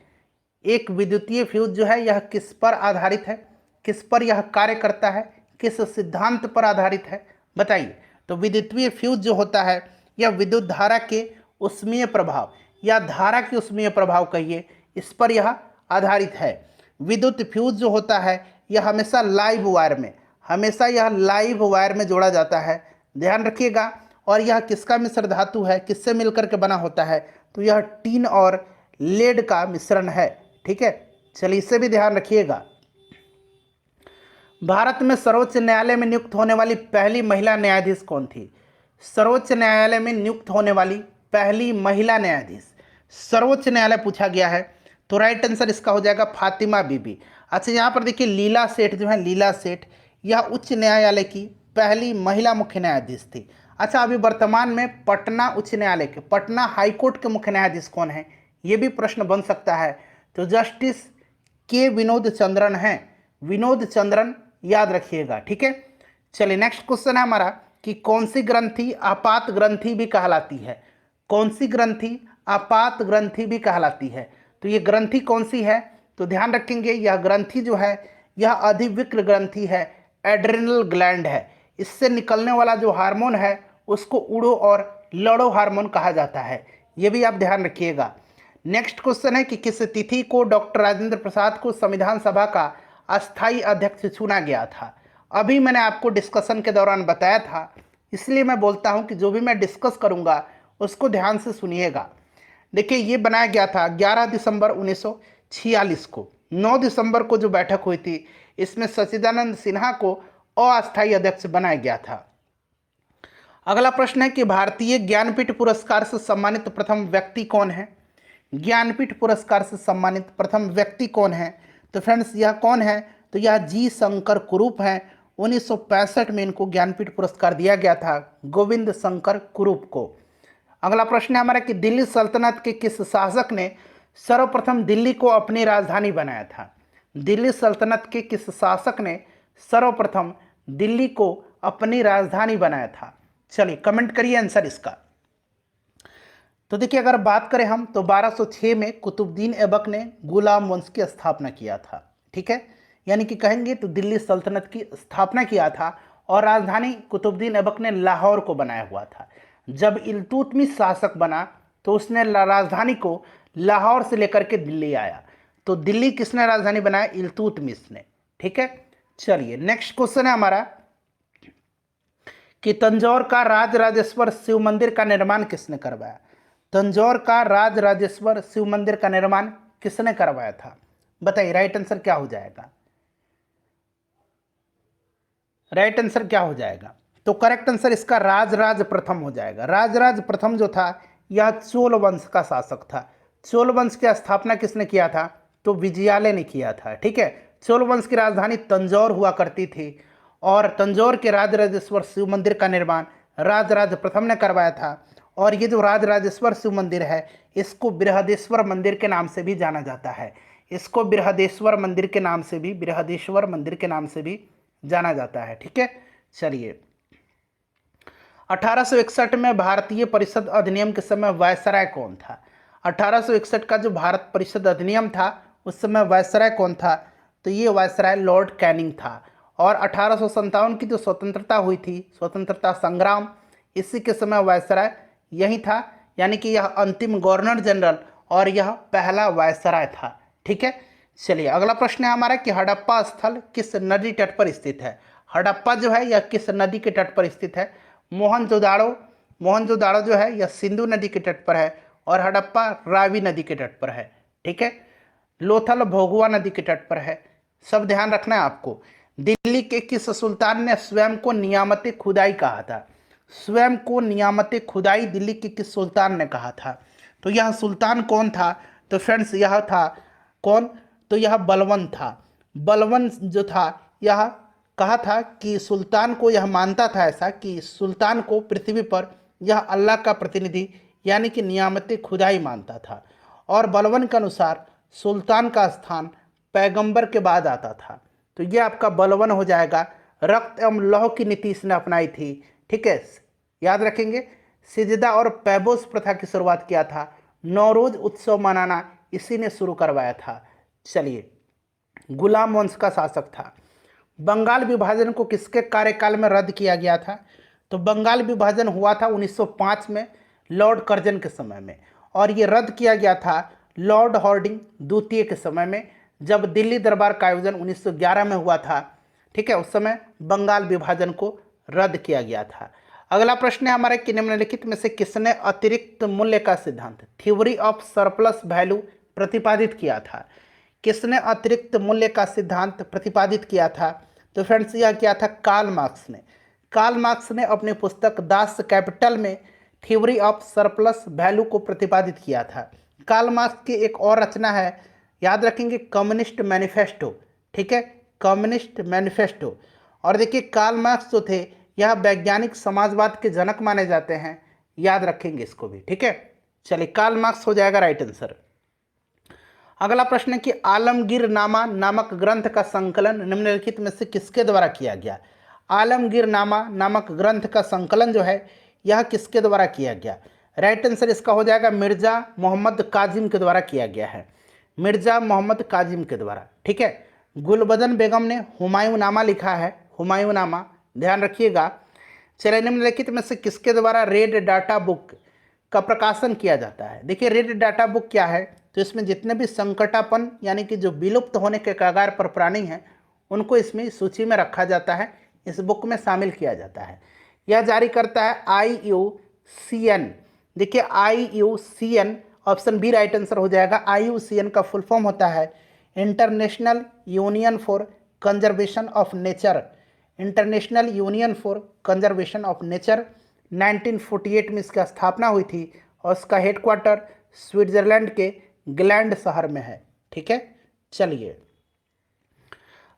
एक विद्युतीय फ्यूज जो है यह किस पर आधारित है? किस पर यह कार्य करता है? किस सिद्धांत पर आधारित है? बताइए। तो विद्युतीय फ्यूज जो होता है यह विद्युत धारा के उष्मीय प्रभाव या धारा के उष्मीय प्रभाव कहिए, इस पर यह आधारित है। विद्युत फ्यूज जो होता है यह हमेशा लाइव वायर में जोड़ा जाता है, ध्यान रखिएगा। और यह किसका मिश्र धातु है? किससे मिलकर के बना होता है? तो यह टीन और लेड का मिश्रण है, ठीक है। चलिए, इसे भी ध्यान रखिएगा। भारत में सर्वोच्च न्यायालय में नियुक्त होने वाली पहली महिला न्यायाधीश कौन थी? सर्वोच्च न्यायालय में नियुक्त होने वाली पहली महिला न्यायाधीश, सर्वोच्च न्यायालय पूछा गया है, तो राइट आंसर इसका हो जाएगा फातिमा बीबी। अच्छा, यहाँ पर देखिए लीला सेठ जो है, लीला सेठ, यह उच्च न्यायालय की पहली महिला मुख्य न्यायाधीश थी। अच्छा, अभी वर्तमान में पटना उच्च न्यायालय के, पटना हाई कोर्ट के मुख्य न्यायाधीश कौन है, ये भी प्रश्न बन सकता है। तो जस्टिस के विनोद चंद्रन हैं, विनोद चंद्रन, याद रखिएगा, ठीक है। चलिए नेक्स्ट क्वेश्चन है हमारा कि कौन सी ग्रंथि आपात ग्रंथि भी कहलाती है, कौन सी ग्रंथि आपात ग्रंथि भी कहलाती है। तो ये ग्रंथि कौन सी है, तो ध्यान रखेंगे यह ग्रंथि जो है यह अधिविक्र ग्रंथि है, एड्रेनल ग्लैंड है। इससे निकलने वाला जो हार्मोन है उसको उड़ो और लड़ो हार्मोन कहा जाता है, ये भी आप ध्यान रखिएगा। नेक्स्ट क्वेश्चन है कि किस तिथि को डॉक्टर राजेंद्र प्रसाद को संविधान सभा का अस्थायी अध्यक्ष चुना गया था। अभी मैंने आपको डिस्कशन के दौरान बताया था, इसलिए मैं बोलता हूं कि जो भी मैं डिस्कस करूंगा उसको ध्यान से सुनिएगा। देखिए ये बनाया गया था 11 दिसंबर 1946 को। 9 दिसंबर को जो बैठक हुई थी इसमें सच्चिदानंद सिन्हा को अस्थायी अध्यक्ष बनाया गया था। अगला प्रश्न है कि भारतीय ज्ञानपीठ पुरस्कार से सम्मानित प्रथम व्यक्ति कौन है, ज्ञानपीठ पुरस्कार से सम्मानित प्रथम व्यक्ति कौन है। तो फ्रेंड्स यह कौन है, तो यह जी शंकर कुरूप हैं। 1965 में इनको ज्ञानपीठ पुरस्कार दिया गया था, गोविंद शंकर कुरूप को। अगला प्रश्न है हमारा कि दिल्ली सल्तनत के किस शासक ने सर्वप्रथम दिल्ली को अपनी राजधानी बनाया था। दिल्ली सल्तनत के किस शासक ने सर्वप्रथम दिल्ली को अपनी राजधानी बनाया था। चलिए कमेंट करिए आंसर इसका। तो देखिए अगर बात करें हम तो 1206 में कुतुबुद्दीन ऐबक ने गुलाम वंश की स्थापना किया था, ठीक है। यानी कि कहेंगे तो दिल्ली सल्तनत की स्थापना किया था और राजधानी कुतुबुद्दीन ऐबक ने लाहौर को बनाया हुआ था। जब इल्तुतमिश शासक बना तो उसने राजधानी को लाहौर से लेकर के दिल्ली आया। तो दिल्ली किसने राजधानी बनाया, इल्तुतमिश ने, ठीक है। चलिए नेक्स्ट क्वेश्चन है हमारा कि तंजौर का राजराजेश्वर शिव मंदिर का निर्माण किसने करवाया। तंजौर का राजराजेश्वर शिव मंदिर का निर्माण किसने करवाया था, बताइए राइट आंसर क्या हो जाएगा, राइट आंसर क्या हो जाएगा। तो करेक्ट आंसर इसका राजराज प्रथम हो जाएगा। राजराज प्रथम जो था यह चोल वंश का शासक था। चोल वंश की स्थापना किसने किया था, तो विजयालय ने किया था, ठीक है। चोल वंश की राजधानी तंजौर हुआ करती थी और तंजौर के राजराजेश्वर शिव मंदिर का निर्माण राजराज प्रथम ने करवाया था। और ये जो राजराजेश्वर शिव मंदिर है इसको बृहदेश्वर मंदिर के नाम से भी जाना जाता है, इसको बृहदेश्वर मंदिर के नाम से भी, बृहदेश्वर मंदिर के नाम से भी जाना जाता है, ठीक है। चलिए 1861 में भारतीय परिषद अधिनियम के समय वायसराय कौन था। 1861 का जो भारत परिषद अधिनियम था उस समय वायसराय कौन था, तो ये वायसराय लॉर्ड कैनिंग था। और 1857 की जो स्वतंत्रता हुई थी, स्वतंत्रता संग्राम, इसी के समय वायसराय यही था, यानी कि यह अंतिम गवर्नर जनरल और यह पहला वायसराय था, ठीक है। चलिए अगला प्रश्न है हमारा कि हड़प्पा स्थल किस नदी तट पर स्थित है। हड़प्पा जो है यह किस नदी के तट पर स्थित है। मोहनजोदाड़ो, मोहनजोदाड़ो जो है यह सिंधु नदी के तट पर है और हड़प्पा रावी नदी के तट पर है, ठीक है। लोथल भोगुआ नदी के तट पर है, सब ध्यान रखना है आपको। दिल्ली के किस सुल्तान ने स्वयं को नियामत खुदाई कहा था। स्वयं को नियामत खुदाई दिल्ली के किस सुल्तान ने कहा था, तो यह सुल्तान कौन था, तो फ्रेंड्स यह था कौन, तो यह बलवन था। बलवन जो था यह कहा था कि सुल्तान को यह मानता था ऐसा कि सुल्तान को पृथ्वी पर यह अल्लाह का प्रतिनिधि यानी कि नियामत खुदाई मानता था। और बलवन के अनुसार सुल्तान का स्थान पैगंबर के बाद आता था। तो ये आपका बलवन हो जाएगा। रक्त एवं लौह की नीति इसने अपनाई थी, ठीक है, याद रखेंगे। सिजदा और पैबोस प्रथा की शुरुआत किया था। नौरोज उत्सव मनाना इसी ने शुरू करवाया था। चलिए गुलाम वंश का शासक था। बंगाल विभाजन को किसके कार्यकाल में रद्द किया गया था, तो बंगाल विभाजन हुआ था 1905 में लॉर्ड कर्जन के समय में, और ये रद्द किया गया था लॉर्ड हार्डिंग द्वितीय के समय में, जब दिल्ली दरबार का आयोजन 1911 में हुआ था, ठीक है। उस समय बंगाल विभाजन को रद्द किया गया था। अगला प्रश्न है हमारे कि निम्नलिखित में से किसने अतिरिक्त मूल्य का सिद्धांत, थ्योरी ऑफ सरप्लस वैल्यू, प्रतिपादित किया था। किसने अतिरिक्त मूल्य का सिद्धांत प्रतिपादित किया था, तो फ्रेंड्स यह किया था कार्ल मार्क्स ने। कार्ल मार्क्स ने अपनी पुस्तक दास कैपिटल में थ्योरी ऑफ सरप्लस वैल्यू को प्रतिपादित किया था। कार्ल मार्क्स की एक और रचना है, याद रखेंगे, कम्युनिस्ट मैनिफेस्टो। ठीक है, कम्युनिस्ट मैनिफेस्टो। और देखिए कार्ल मार्क्स जो थे यह वैज्ञानिक समाजवाद के जनक माने जाते हैं, याद रखेंगे इसको भी, ठीक है। चलिए कार्ल मार्क्स हो जाएगा राइट आंसर। अगला प्रश्न है कि आलमगीर नामा नामक ग्रंथ का संकलन निम्नलिखित में से किसके द्वारा किया गया। आलमगीर नामा नामक ग्रंथ का संकलन जो है यह किसके द्वारा किया गया। राइट आंसर इसका हो जाएगा मिर्जा मोहम्मद काजिम के द्वारा किया गया है, मिर्जा मोहम्मद काजिम के द्वारा, ठीक है। गुलबदन बेगम ने हुमायूं नामा लिखा है, हुमायूं नामा, ध्यान रखिएगा। चलिए निम्नलिखित में से किसके द्वारा रेड डाटा बुक का प्रकाशन किया जाता है। देखिए रेड डाटा बुक क्या है, तो इसमें जितने भी संकटापन यानी कि जो विलुप्त होने के कगार पर प्राणी हैं उनको इसमें सूची में रखा जाता है, इस बुक में शामिल किया जाता है। यह जारी करता है IUCN। देखिए IUCN, option B right answer हो जाएगा। IUCN का फुल फॉर्म होता है international union for conservation of nature, international union for conservation of nature. 1948 में इसकी स्थापना हुई थी और इसका हेडक्वार्टर स्विट्जरलैंड के ग्लैंड शहर में है, ठीक है। चलिए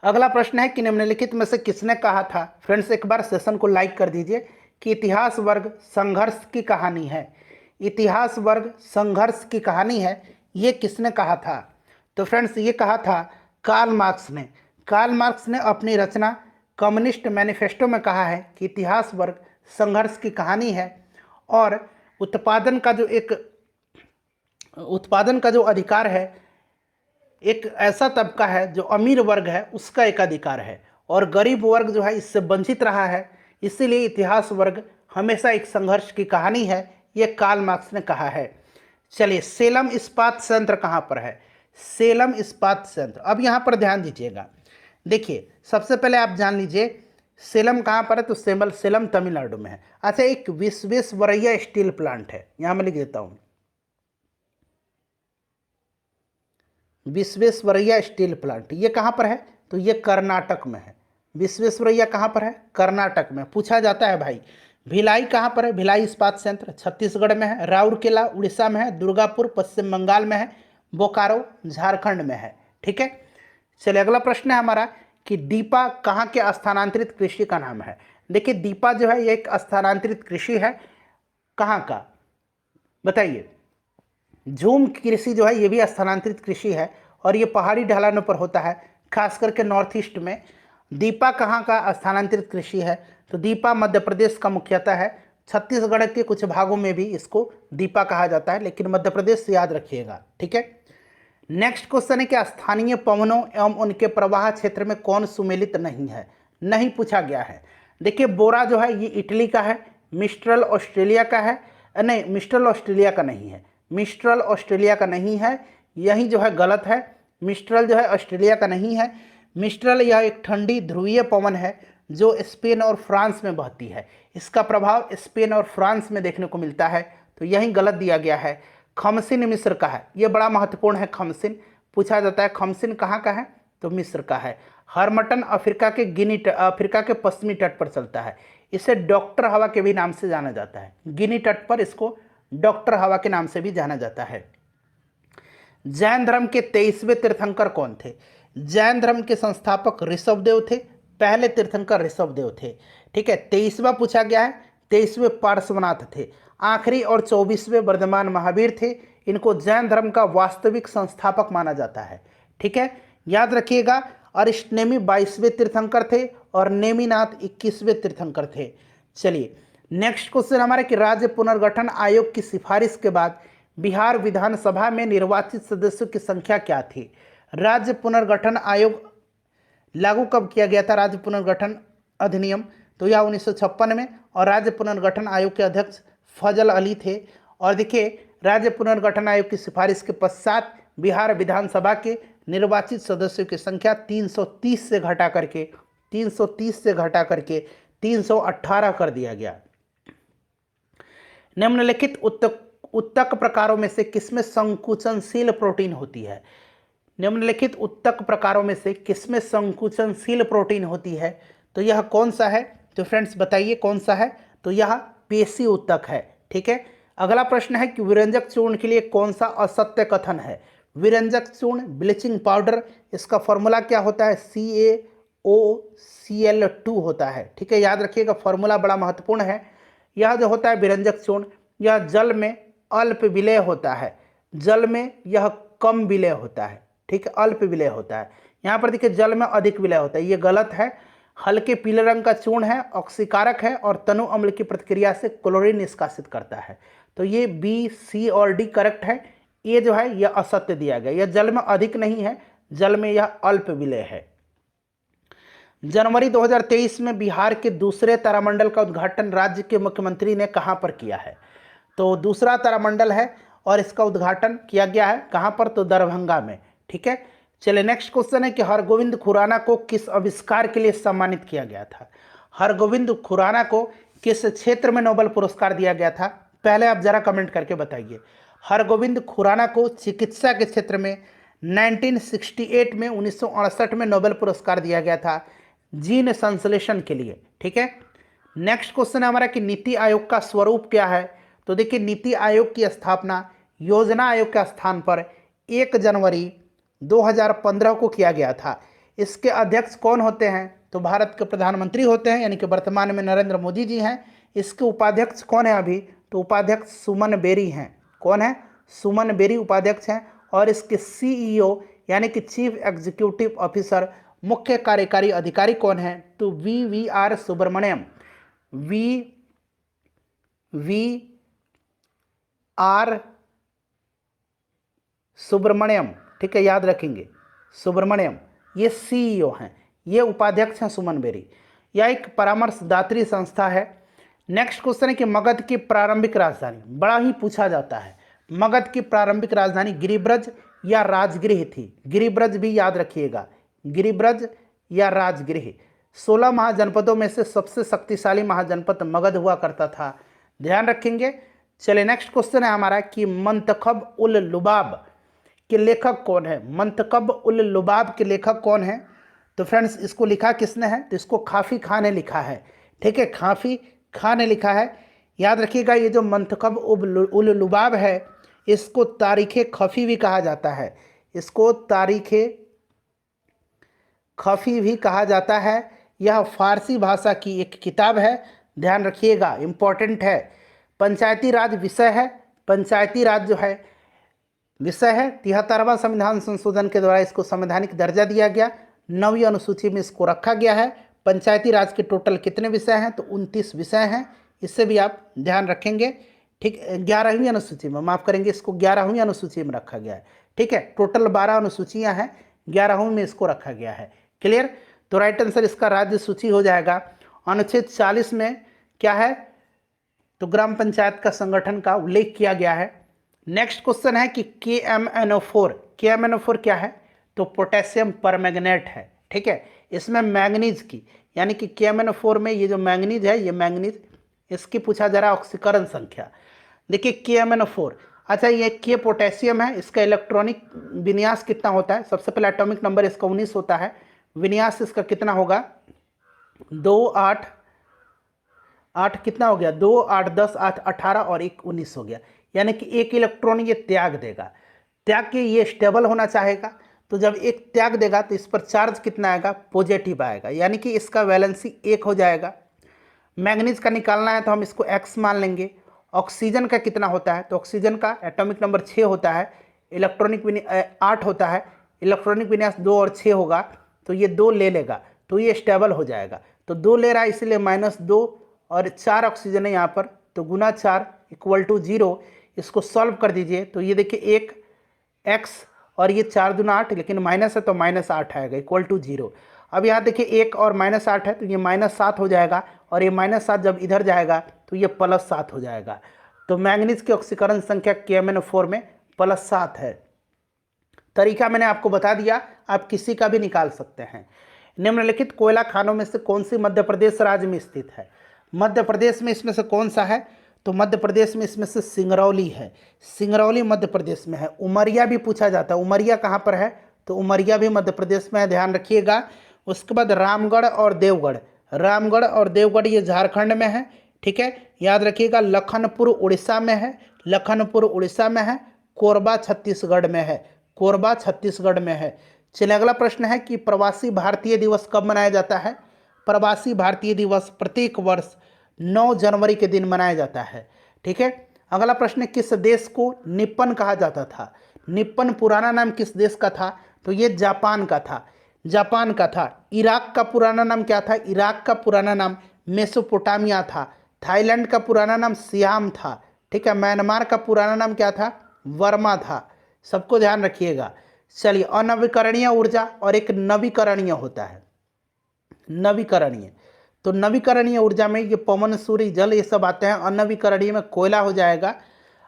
अगला प्रश्न है कि निम्नलिखित में से किसने कहा था, फ्रेंड्स एक बार सेशन को लाइक कर दीजिए, कि इतिहास वर्ग संघर्ष की कहानी है। इतिहास वर्ग संघर्ष की कहानी है, ये किसने कहा था। तो फ्रेंड्स ये कहा था कार्ल मार्क्स ने। कार्ल मार्क्स ने अपनी रचना कम्युनिस्ट मैनिफेस्टो में कहा है कि इतिहास वर्ग संघर्ष की कहानी है और उत्पादन का जो अधिकार है एक ऐसा तबका है जो अमीर वर्ग है उसका एक अधिकार है और गरीब वर्ग जो है इससे वंचित रहा है, इसीलिए इतिहास वर्ग हमेशा एक संघर्ष की कहानी है, ये कार्ल मार्क्स ने कहा है। चलिए सेलम इस्पात संयंत्र कहाँ पर है, सेलम इस्पात संयंत्र। अब यहाँ पर ध्यान दीजिएगा, देखिए सबसे पहले आप जान लीजिए सेलम कहाँ पर है, तो सेलम तमिलनाडु में है। अच्छा एक विश्वेश्वरैया स्टील प्लांट है, यहाँ मैं लिख देता हूँ विश्वेश्वरैया स्टील प्लांट, ये कहाँ पर है, तो ये कर्नाटक में है। विश्वेश्वरैया कहाँ पर है, कर्नाटक में। पूछा जाता है भाई भिलाई कहाँ पर है, भिलाई इस्पात संयंत्र छत्तीसगढ़ में है, राउरकेला उड़ीसा में है, दुर्गापुर पश्चिम बंगाल में है, बोकारो झारखंड में है, ठीक है। चलिए अगला प्रश्न है हमारा कि दीपा कहाँ के स्थानांतरित कृषि का नाम है। देखिए दीपा जो है ये एक स्थानांतरित कृषि है, कहाँ का बताइए। झूम कृषि जो है ये भी स्थानांतरित कृषि है और ये पहाड़ी ढलानों पर होता है, खास करके नॉर्थ ईस्ट में। दीपा कहाँ का स्थानांतरित कृषि है, तो दीपा मध्य प्रदेश का मुख्यतः है, छत्तीसगढ़ के कुछ भागों में भी इसको दीपा कहा जाता है, लेकिन मध्य प्रदेश से याद रखिएगा, ठीक है। नेक्स्ट क्वेश्चन है कि स्थानीय पवनों एवं उनके प्रवाह क्षेत्र में कौन सुमेलित नहीं है, नहीं पूछा गया है। देखिए बोरा जो है ये इटली का है, मिस्ट्रल ऑस्ट्रेलिया का है, नहीं मिस्ट्रल ऑस्ट्रेलिया का नहीं है, मिस्ट्रल ऑस्ट्रेलिया का नहीं है, यही जो है गलत है। मिस्ट्रल जो है ऑस्ट्रेलिया का नहीं है। मिस्ट्रल यह एक ठंडी ध्रुवीय पवन है जो स्पेन और फ्रांस में बहती है, इसका प्रभाव स्पेन और फ्रांस में देखने को मिलता है, तो यही गलत दिया गया है। खमसिन मिस्र का है, ये बड़ा महत्वपूर्ण है। खमसिन पूछा जाता है, खमसिन कहाँ का है, तो मिस्र का है। हरमटन अफ्रीका के पश्चिमी तट पर चलता है, इसे डॉक्टर हवा के भी नाम से जाना जाता है। गिनी तट पर इसको डॉक्टर हवा के नाम से भी जाना जाता है। जैन धर्म के 23वें तीर्थंकर कौन थे। जैन धर्म के संस्थापक ऋषभदेव थे, पहले तीर्थंकर ऋषभदेव थे, ठीक है। 23वां पूछा गया है, 23वें पार्श्वनाथ थे, आखिरी और 24वें वर्धमान महावीर थे। इनको जैन धर्म का वास्तविक संस्थापक माना जाता है, ठीक है, याद रखिएगा। अरिष्टनेमी 22वें तीर्थंकर थे और नेमिनाथ 21वें तीर्थंकर थे। चलिए नेक्स्ट क्वेश्चन हमारे कि राज्य पुनर्गठन आयोग की सिफारिश के बाद बिहार विधानसभा में निर्वाचित सदस्यों की संख्या क्या थी। राज्य पुनर्गठन आयोग लागू कब किया गया था, राज्य पुनर्गठन अधिनियम, तो यह 1956 में, और राज्य पुनर्गठन आयोग के अध्यक्ष फजल अली थे। और देखिए राज्य पुनर्गठन आयोग की सिफारिश के पश्चात बिहार विधानसभा के निर्वाचित सदस्यों की संख्या 330 से घटा करके 318 कर दिया गया। निम्नलिखित उत्तक प्रकारों में से किसमें संकुचनशील प्रोटीन होती है। निम्नलिखित उत्तक प्रकारों में से किसमें संकुचनशील प्रोटीन होती है, तो यह कौन सा है, तो फ्रेंड्स बताइए कौन सा है, तो यह पेशी उत्तक है, ठीक है। अगला प्रश्न है कि विरंजक चूर्ण के लिए कौन सा असत्य कथन है। विरंजक चूर्ण, ब्लीचिंग पाउडर, इसका फॉर्मूला क्या होता है, CaOCl2 होता है। ठीक है, याद रखिएगा, फॉर्मूला बड़ा महत्वपूर्ण है। यह जो होता है विरंजक चूर्ण, यह जल में अल्प विलेय होता है, जल में यह कम विलेय होता है। ठीक है, अल्प विलेय होता है। यहाँ पर देखिए जल में अधिक विलय होता है, ये गलत है। हल्के पीले रंग का चूर्ण है, ऑक्सीकारक है और तनु अम्ल की प्रतिक्रिया से क्लोरीन निष्कासित करता है। तो ये बी, सी और डी करेक्ट है। ये जो है यह असत्य दिया गया, यह जल में अधिक नहीं है, जल में यह अल्प विलय है। जनवरी 2023 में बिहार के दूसरे तारामंडल का उद्घाटन राज्य के मुख्यमंत्री ने कहां पर किया है? तो दूसरा तारामंडल है और इसका उद्घाटन किया गया है कहां पर? तो दरभंगा में। ठीक है, चलिए नेक्स्ट क्वेश्चन है कि हरगोविंद खुराना को किस आविष्कार के लिए सम्मानित किया गया था? हरगोविंद खुराना को किस क्षेत्र में नोबेल पुरस्कार दिया गया था? पहले आप जरा कमेंट करके बताइए। हरगोविंद खुराना को चिकित्सा के क्षेत्र में 1968 में 1968 में नोबेल पुरस्कार दिया गया था जीन संश्लेषण के लिए। ठीक है, नेक्स्ट क्वेश्चन है हमारा कि नीति आयोग का स्वरूप क्या है? तो देखिए नीति आयोग की स्थापना योजना आयोग के स्थान पर 1 जनवरी 2015 को किया गया था। इसके अध्यक्ष कौन होते हैं? तो भारत के प्रधानमंत्री होते हैं, यानी कि वर्तमान में नरेंद्र मोदी जी हैं। इसके उपाध्यक्ष कौन है अभी? तो उपाध्यक्ष सुमन बेरी हैं। कौन है? सुमन बेरी उपाध्यक्ष हैं। और इसके सीईओ यानी कि चीफ एग्जीक्यूटिव ऑफिसर, मुख्य कार्यकारी अधिकारी कौन है? तो V Subramaniam, V R Subramaniam. ठीक है, याद रखेंगे सुब्रमण्यम, ये सीईओ हैं, ये उपाध्यक्ष हैं सुमन बेरी। यह एक परामर्शदात्री संस्था है। नेक्स्ट क्वेश्चन है कि मगध की प्रारंभिक राजधानी, बड़ा ही पूछा जाता है, मगध की प्रारंभिक राजधानी गिरिब्रज या राजगृह थी? गिरिब्रज भी याद रखिएगा, गिरिब्रज या राजगृह। 16 महाजनपदों में से सबसे शक्तिशाली महाजनपद मगध हुआ करता था, ध्यान रखेंगे। चलिए नेक्स्ट क्वेश्चन है हमारा कि मंतखब उल लुबाब के लेखक कौन है? मंतखब उल लुबाब के लेखक कौन है? तो फ्रेंड्स इसको लिखा किसने है? तो इसको खाफी खां ने लिखा है। ठीक है, खाफी खां ने लिखा है। याद रखिएगा ये जो मंतखब उल लुबाब है इसको तारीख़ खफी भी कहा जाता है, इसको तारीख़ खफी भी कहा जाता है। यह फारसी भाषा की एक किताब है, ध्यान रखिएगा, इम्पॉर्टेंट है। पंचायती राज विषय है, पंचायती राज जो है विषय है। 73वां संविधान संशोधन के द्वारा इसको संवैधानिक दर्जा दिया गया, 9वीं अनुसूची में इसको रखा गया है। पंचायती राज के टोटल कितने विषय हैं? तो 29 विषय हैं, इससे भी आप ध्यान रखेंगे। ठीक, 11वीं अनुसूची में, माफ़ करेंगे, इसको 11वीं अनुसूची में रखा गया है। ठीक है, टोटल 12 अनुसूचियाँ हैं, 11वीं में इसको रखा गया है। क्लियर? तो राइट आंसर इसका राज्य सूची हो जाएगा। अनुच्छेद 40 में क्या है? तो ग्राम पंचायत का संगठन का उल्लेख किया गया है। नेक्स्ट क्वेश्चन है कि KMnO4 क्या है? तो पोटेशियम परमैंगनेट है। ठीक है, इसमें मैंगनीज की, यानी कि KMnO4 में ये जो मैंगनीज है, ये मैंगनीज, इसकी पूछा जा रहा है ऑक्सीकरण संख्या। देखिए KMnO4, अच्छा ये K पोटेशियम है, इसका इलेक्ट्रॉनिक विन्यास कितना होता है? सबसे पहले एटॉमिक नंबर इसका 19 होता है, विन्यास इसका कितना होगा? 2 8 8 कितना हो गया? 2 8 10 8 18 और 1 19 हो गया, यानी कि एक इलेक्ट्रॉन ये त्याग देगा। त्याग के ये स्टेबल होना चाहेगा, तो जब एक त्याग देगा तो इस पर चार्ज कितना आएगा? पॉजिटिव आएगा, यानी कि इसका वैलेंसी 1 हो जाएगा। मैंगनीज का निकालना है तो हम इसको X मान लेंगे। ऑक्सीजन का कितना होता है? तो ऑक्सीजन का एटॉमिक नंबर 6 होता है, इलेक्ट्रॉनिक 8 होता है, इलेक्ट्रॉनिक विन्यास 2 और 6 होगा, तो ये 2 ले लेगा, तो ये स्टेबल हो जाएगा। तो 2 ले रहा है, इसलिए -2 और 4 ऑक्सीजन है यहाँ पर, तो गुना 4 = 0। इसको सॉल्व कर दीजिए, तो ये देखिए 1 X और ये 4 दूना 8, लेकिन माइनस है तो -8 आएगा, = 0। अब यहाँ देखिए 1 और -8 है, तो ये -7 हो जाएगा, और ये -7 जब इधर जाएगा तो ये +7 हो जाएगा। तो मैंगनीज की ऑक्सीकरण संख्या KMnO4 में +7 है। तरीका मैंने आपको बता दिया, आप किसी का भी निकाल सकते हैं। निम्नलिखित कोयला खानों में से कौन सी मध्य प्रदेश राज्य में स्थित है? मध्य प्रदेश में इसमें से कौन सा है? तो मध्य प्रदेश में इसमें से सिंगरौली है, सिंगरौली मध्य प्रदेश में है। उमरिया भी पूछा जाता है, उमरिया कहाँ पर है? तो उमरिया भी मध्य प्रदेश में है, ध्यान रखिएगा। उसके बाद रामगढ़ और देवगढ़, रामगढ़ और देवगढ़ ये झारखंड में है। ठीक है, याद रखिएगा। लखनपुर उड़ीसा में है, लखनपुर उड़ीसा में है। कोरबा छत्तीसगढ़ में है, कोरबा छत्तीसगढ़ में है। चलिए अगला प्रश्न है कि प्रवासी भारतीय दिवस कब मनाया जाता है। प्रवासी भारतीय दिवस प्रत्येक वर्ष 9 जनवरी के दिन मनाया जाता है। ठीक है। अगला प्रश्न, किस देश को निप्पन कहा जाता था। निप्पन पुराना नाम किस देश का था, तो ये जापान का था, जापान का था। इराक का पुराना नाम क्या था, इराक का पुराना नाम मेसोपोटामिया था। थाईलैंड का पुराना नाम सियाम था। ठीक है। म्यांमार का पुराना नाम क्या था, वर्मा था। सबको ध्यान रखिएगा। चलिए, अनवीकरणीय ऊर्जा और एक नवीकरणीय होता है, नवीकरणीय। तो नवीकरणीय ऊर्जा में ये पवन, सूर्य, जल, ये सब आते हैं। अनवीकरणीय में कोयला हो जाएगा।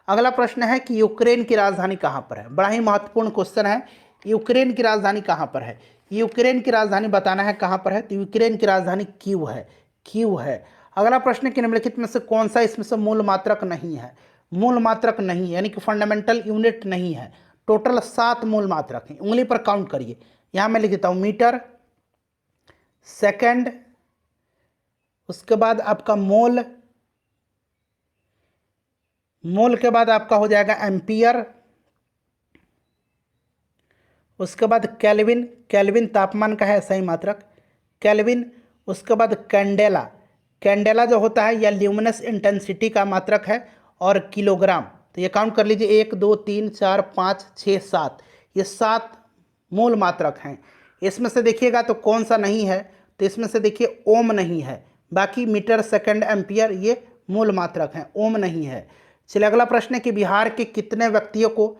अगला प्रश्न है कि यूक्रेन की राजधानी कहाँ पर है। बड़ा ही महत्वपूर्ण क्वेश्चन है। यूक्रेन की राजधानी कहाँ पर है, यूक्रेन की राजधानी बताना है कहाँ पर है। तो यूक्रेन की राजधानी कीव है, कीव है। अगला प्रश्न, कि निम्नलिखित में से कौन सा इसमें से मूल मात्रक नहीं है। मूल मात्रक नहीं, यानी कि फंडामेंटल यूनिट नहीं है। टोटल 7 मूल मात्रक हैं, उंगली पर काउंट करिए। यहाँ मैं लिख देता हूँ मीटर, सेकंड, उसके बाद आपका मोल, मोल के बाद आपका हो जाएगा एम्पियर, उसके बाद केल्विन, केल्विन तापमान का है सही मात्रक, केल्विन। उसके बाद कैंडेला, कैंडेला जो होता है यह ल्यूमिनस इंटेंसिटी का मात्रक है, और किलोग्राम। तो ये काउंट कर लीजिए, 1 2 3 4 5 6 7, ये 7 मूल मात्रक हैं। इसमें से देखिएगा तो कौन सा नहीं है, तो इसमें से देखिए ओम नहीं है, बाकी मीटर, सेकंड, एम्पियर ये मूल मात्रक हैं, ओम नहीं है। चलिए अगला प्रश्न है कि बिहार के कितने व्यक्तियों को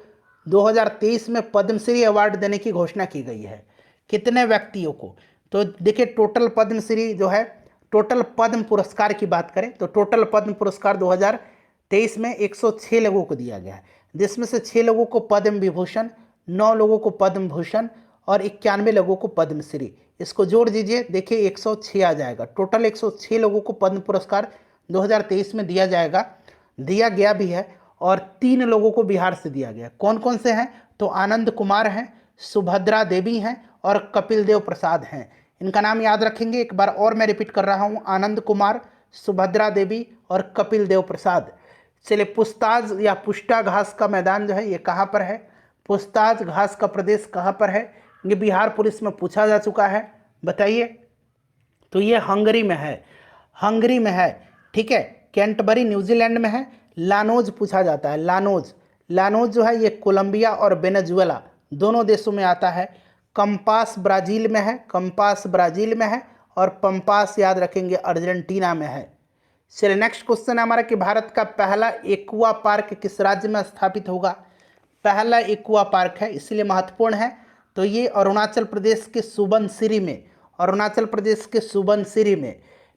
2023 में पद्मश्री अवार्ड देने की घोषणा की गई है। कितने व्यक्तियों को, तो देखिए टोटल पद्मश्री जो है, टोटल पद्म पुरस्कार की बात करें तो टोटल पद्म पुरस्कार 2023 में 106 लोगों को दिया गया है, जिसमें से 6 लोगों को पद्म विभूषण, 9 लोगों को पद्म भूषण और 91 लोगों को पद्मश्री। इसको जोड़ दीजिए, देखिए 106 आ जाएगा। टोटल 106 लोगों को पद्म पुरस्कार 2023 में दिया जाएगा, दिया गया भी है। और 3 लोगों को बिहार से दिया गया। कौन कौन से हैं, तो आनंद कुमार हैं, सुभद्रा देवी हैं और कपिल देव प्रसाद हैं। इनका नाम याद रखेंगे, एक बार और मैं रिपीट कर रहा हूं, आनंद कुमार, सुभद्रा देवी और कपिल देव प्रसाद। चलिए, पुस्ताज या पुष्टा घास का मैदान जो है ये कहाँ पर है, पुस्ताज घास का प्रदेश कहाँ पर है, ये बिहार पुलिस में पूछा जा चुका है, बताइए। तो ये हंगरी में है, हंगरी में है। ठीक है। कैंटबरी न्यूजीलैंड में है। लानोज पूछा जाता है, लानोज, लानोज जो है ये कोलंबिया और वेनेजुएला दोनों देशों में आता है। कंपास ब्राज़ील में है, कंपास ब्राज़ील में है। और पंपास याद रखेंगे अर्जेंटीना में है। चलिए नेक्स्ट क्वेश्चन है हमारा कि भारत का पहला एक्वा पार्क किस राज्य में स्थापित होगा। पहला एक्वा पार्क है, इसलिए महत्वपूर्ण है। तो ये अरुणाचल प्रदेश के सुबनसिरी में, अरुणाचल प्रदेश के सुबनसिरी में।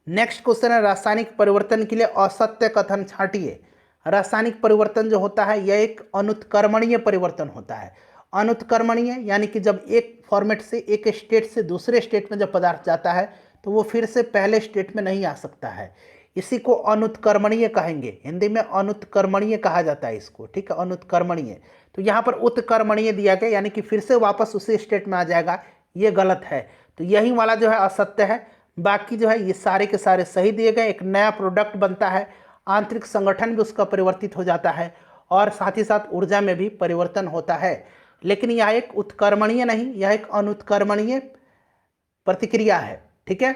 नेक्स्ट क्वेश्चन है, रासायनिक परिवर्तन के लिए असत्य कथन छांटिए। रासायनिक परिवर्तन जो होता है यह एक अनुत्क्रमणीय परिवर्तन होता है। अनुत्क्रमणीय यानी कि जब एक फॉर्मेट से, एक स्टेट से दूसरे स्टेट में जब पदार्थ जाता है तो वो फिर से पहले स्टेट में नहीं आ सकता है, इसी को अनुत्क्रमणीय कहेंगे। हिंदी में अनुत्क्रमणीय कहा जाता है इसको। ठीक है, अनुत्क्रमणीय। तो यहाँ पर उत्क्रमणीय दिया गया, यानी कि फिर से वापस उसी स्टेट में आ जाएगा, ये गलत है। तो यही वाला जो है असत्य है, बाकी जो है ये सारे के सारे सही दिए गए। एक नया प्रोडक्ट बनता है, आंतरिक संगठन भी उसका परिवर्तित हो जाता है, और साथ ही साथ ऊर्जा में भी परिवर्तन होता है। लेकिन यह एक उत्क्रमणीय नहीं, यह एक अनुत्क्रमणीय प्रतिक्रिया है। ठीक है।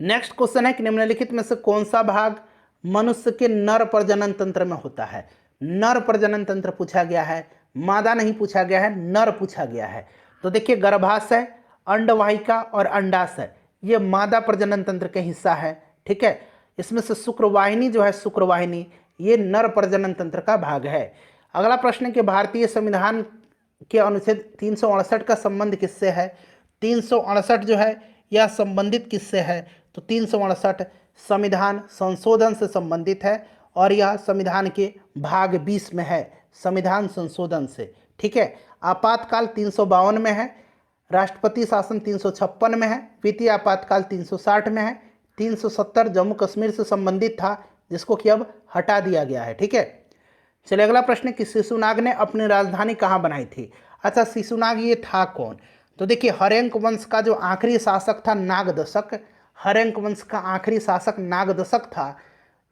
नेक्स्ट क्वेश्चन है कि निम्नलिखित में से कौन सा भाग मनुष्य के नर प्रजनन तंत्र में होता है। नर प्रजनन तंत्र पूछा गया है, मादा नहीं पूछा गया है, नर पूछा गया है। तो देखिए, गर्भाशय, अंडवाहिका और अंडाशय ये मादा प्रजनन तंत्र के हिस्सा है। ठीक है। इसमें से शुक्रवाहिनी जो है, शुक्रवाहिनी ये नर प्रजनन तंत्र का भाग है। अगला प्रश्न के भारतीय संविधान के अनुच्छेद 368 का संबंध किससे है। 368 जो है यह संबंधित किससे है, तो 368 संविधान संशोधन से संबंधित है, और यह संविधान के भाग 20 में है, संविधान संशोधन से। ठीक है। आपातकाल 352 में है, राष्ट्रपति शासन 356 में है, वित्तीय आपातकाल 360 में है, 370 जम्मू कश्मीर से संबंधित था, जिसको कि अब हटा दिया गया है। ठीक है। चलिए अगला प्रश्न कि शिशुनाग ने अपनी राजधानी कहाँ बनाई थी। अच्छा, शिशुनाग ये था कौन, तो देखिए हर्यंक वंश का जो आखिरी शासक था नागदशक, हर्यंक वंश का आखिरी शासक नागदशक था,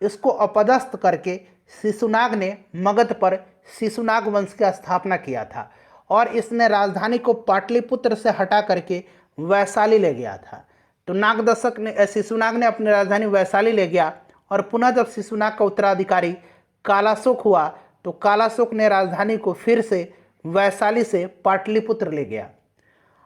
इसको अपदस्थ करके शिशुनाग ने मगध पर शिशुनाग वंश की स्थापना किया था। और इसने राजधानी को पाटलिपुत्र से हटा करके वैशाली ले गया था। तो नागदशक ने शिशुनाग ने अपनी राजधानी वैशाली ले गया और पुनः जब शिशुनाग का उत्तराधिकारी कालाशोक हुआ तो कालाशोक ने राजधानी को फिर से वैशाली से पाटलिपुत्र ले गया।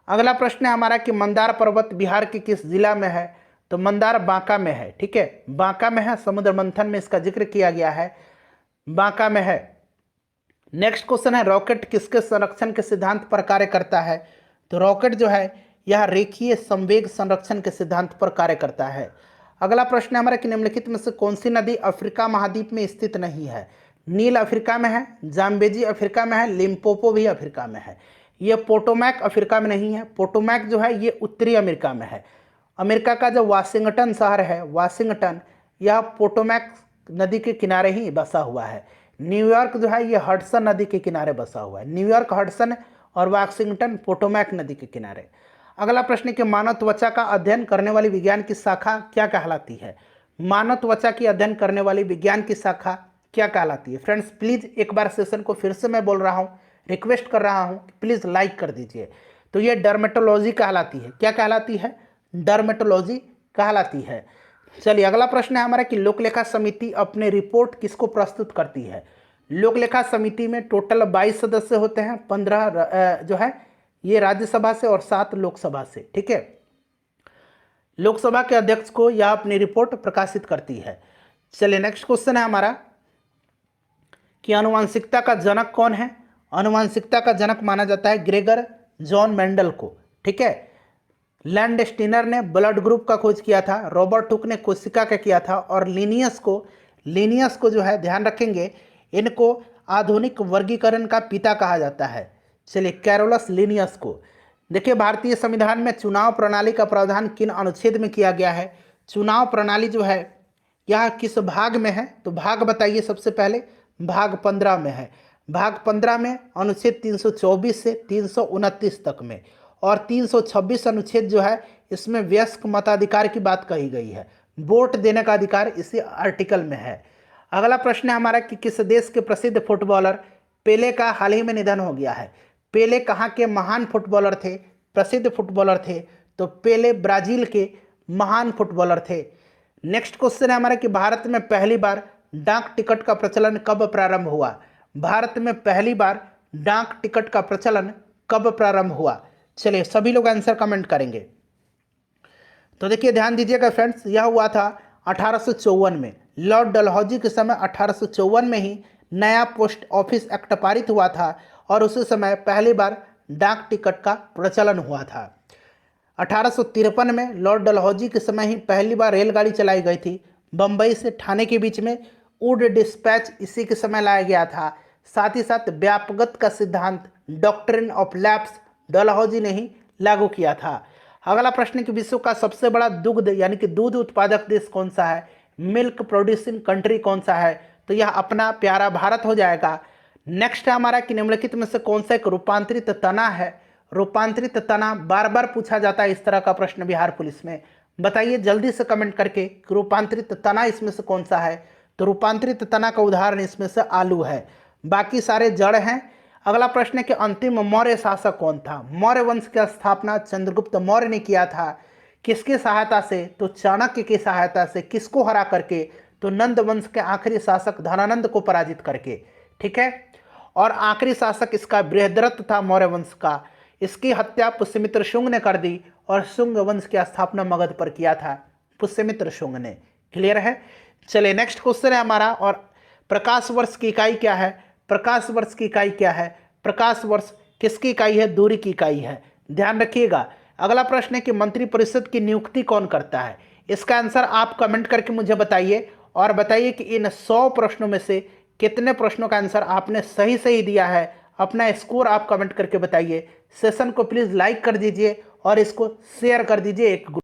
अगला प्रश्न है हमारा कि मंदार पर्वत बिहार के किस जिला में है? तो मंदार बांका में है। ठीक है, बांका में है, समुद्र मंथन में इसका जिक्र किया गया है, बांका में है। नेक्स्ट क्वेश्चन है रॉकेट किसके संरक्षण के सिद्धांत पर कार्य करता है? तो रॉकेट जो है यह रेखीय संवेग संरक्षण के सिद्धांत पर कार्य करता है। अगला प्रश्न है हमारा कि निम्नलिखित में से कौन सी नदी अफ्रीका महाद्वीप में स्थित नहीं है? नील अफ्रीका में है, जाम्बेजी अफ्रीका में है, लिम्पोपो भी अफ्रीका में है। ये पोटोमैक अफ्रीका में नहीं है। पोटोमैक जो है ये उत्तरी अमेरिका में है। अमेरिका का जो वाशिंगटन शहर है, वाशिंगटन, यह पोटोमैक नदी के किनारे ही बसा हुआ है। न्यूयॉर्क जो है ये हडसन नदी के किनारे बसा हुआ है। न्यूयॉर्क हडसन और वाशिंगटन पोटोमैक नदी के किनारे। अगला प्रश्न कि मानव त्वचा का अध्ययन करने वाली विज्ञान की शाखा क्या कहलाती है? मानव त्वचा की अध्ययन करने वाली विज्ञान की शाखा क्या कहलाती है? फ्रेंड्स प्लीज़ एक बार सेशन को फिर से मैं बोल रहा हूँ, रिक्वेस्ट कर रहा हूँ, प्लीज़ लाइक कर दीजिए। तो ये डर्मेटोलॉजी कहलाती है। क्या कहलाती है? डर्मेटोलॉजी कहलाती है। चलिए अगला प्रश्न है हमारा कि लोकलेखा समिति अपने रिपोर्ट किसको प्रस्तुत करती है? लोकलेखा समिति में टोटल 22 सदस्य होते हैं, 15 जो है ये राज्यसभा से और 7 लोकसभा से। ठीक है, लोकसभा के अध्यक्ष को यह अपनी रिपोर्ट प्रकाशित करती है। चलिए नेक्स्ट क्वेश्चन है हमारा कि आनुवंशिकता का जनक कौन है? आनुवंशिकता का जनक माना जाता है ग्रेगर जॉन मेंडल को। ठीक है, लैंडस्टीनर ने ब्लड ग्रुप का खोज किया था, रॉबर्ट हुक ने कोशिका का किया था, और लिनियस को जो है ध्यान रखेंगे, इनको आधुनिक वर्गीकरण का पिता कहा जाता है। चलिए कैरोलस लिनियस को। देखिए भारतीय संविधान में चुनाव प्रणाली का प्रावधान किन अनुच्छेद में किया गया है? चुनाव प्रणाली जो है यह किस भाग में है? तो भाग बताइए सबसे पहले। भाग 15 में है। भाग 15 में अनुच्छेद 324 से 329 तक में, और 326 अनुच्छेद जो है इसमें वयस्क मताधिकार की बात कही गई है। वोट देने का अधिकार इसी आर्टिकल में है। अगला प्रश्न है हमारा कि किस देश के प्रसिद्ध फुटबॉलर पेले का हाल ही में निधन हो गया है? पेले कहाँ के महान फुटबॉलर थे, प्रसिद्ध फुटबॉलर थे? तो पेले ब्राजील के महान फुटबॉलर थे। नेक्स्ट क्वेश्चन है हमारा कि भारत में पहली बार डाक टिकट का प्रचलन कब प्रारंभ हुआ? भारत में पहली बार डाक टिकट का प्रचलन कब प्रारंभ हुआ? चलिए सभी लोग आंसर कमेंट करेंगे। तो देखिए ध्यान दीजिएगा फ्रेंड्स, यह हुआ था 1854 में। लॉर्ड डलहौजी के समय 1854 में ही नया पोस्ट ऑफिस एक्ट पारित हुआ था और उसी समय पहली बार डाक टिकट का प्रचलन हुआ था। 1853 में लॉर्ड डलहौजी के समय ही पहली बार रेलगाड़ी चलाई गई थी। बम्बई से ठाणे के बीच में वुड डिस्पैच इसी के समय लाया गया था। साथ ही साथ व्यापगत का सिद्धांत डॉक्ट्रिन ऑफ लैप्स डलहौजी ने ही लागू किया था। अगला प्रश्न कि विश्व का सबसे बड़ा दुग्ध यानी कि दूध उत्पादक देश कौन सा है? मिल्क प्रोड्यूसिंग कंट्री कौन सा है? तो यह अपना प्यारा भारत हो जाएगा। नेक्स्ट है हमारा कि निम्नलिखित में से कौन सा एक रूपांतरित तना है? रूपांतरित तना बार बार पूछा जाता है इस तरह का प्रश्न बिहार पुलिस में। बताइए जल्दी से कमेंट करके कि रूपांतरित तना इसमें से कौन सा है? तो रूपांतरित तना का उदाहरण इसमें से आलू है, बाकी सारे जड़ हैं। अगला प्रश्न है कि अंतिम मौर्य शासक कौन था? मौर्य वंश की स्थापना चंद्रगुप्त मौर्य ने किया था। किसकी सहायता से? तो चाणक्य की सहायता से। किसको हरा करके? तो नंद वंश के आखिरी शासक धनानंद को पराजित करके। ठीक है, और आखिरी शासक इसका बृहद्रथ था मौर्य वंश का। इसकी हत्या पुष्यमित्र शुंग ने कर दी और शुंग वंश की स्थापना मगध पर किया था पुष्यमित्र शुंग ने। क्लियर है? चलिए नेक्स्ट क्वेश्चन है हमारा, और प्रकाश वर्ष की इकाई क्या है? प्रकाश वर्ष की इकाई क्या है? प्रकाश वर्ष किसकी इकाई है? दूरी की इकाई है, ध्यान रखिएगा। अगला प्रश्न है कि मंत्रिपरिषद की नियुक्ति कौन करता है? इसका आंसर आप कमेंट करके मुझे बताइए, और बताइए कि इन 100 प्रश्नों में से कितने प्रश्नों का आंसर आपने सही सही दिया है। अपना स्कोर आप कमेंट करके बताइए। सेशन को प्लीज़ लाइक कर दीजिए और इसको शेयर कर दीजिए एक ग्रुप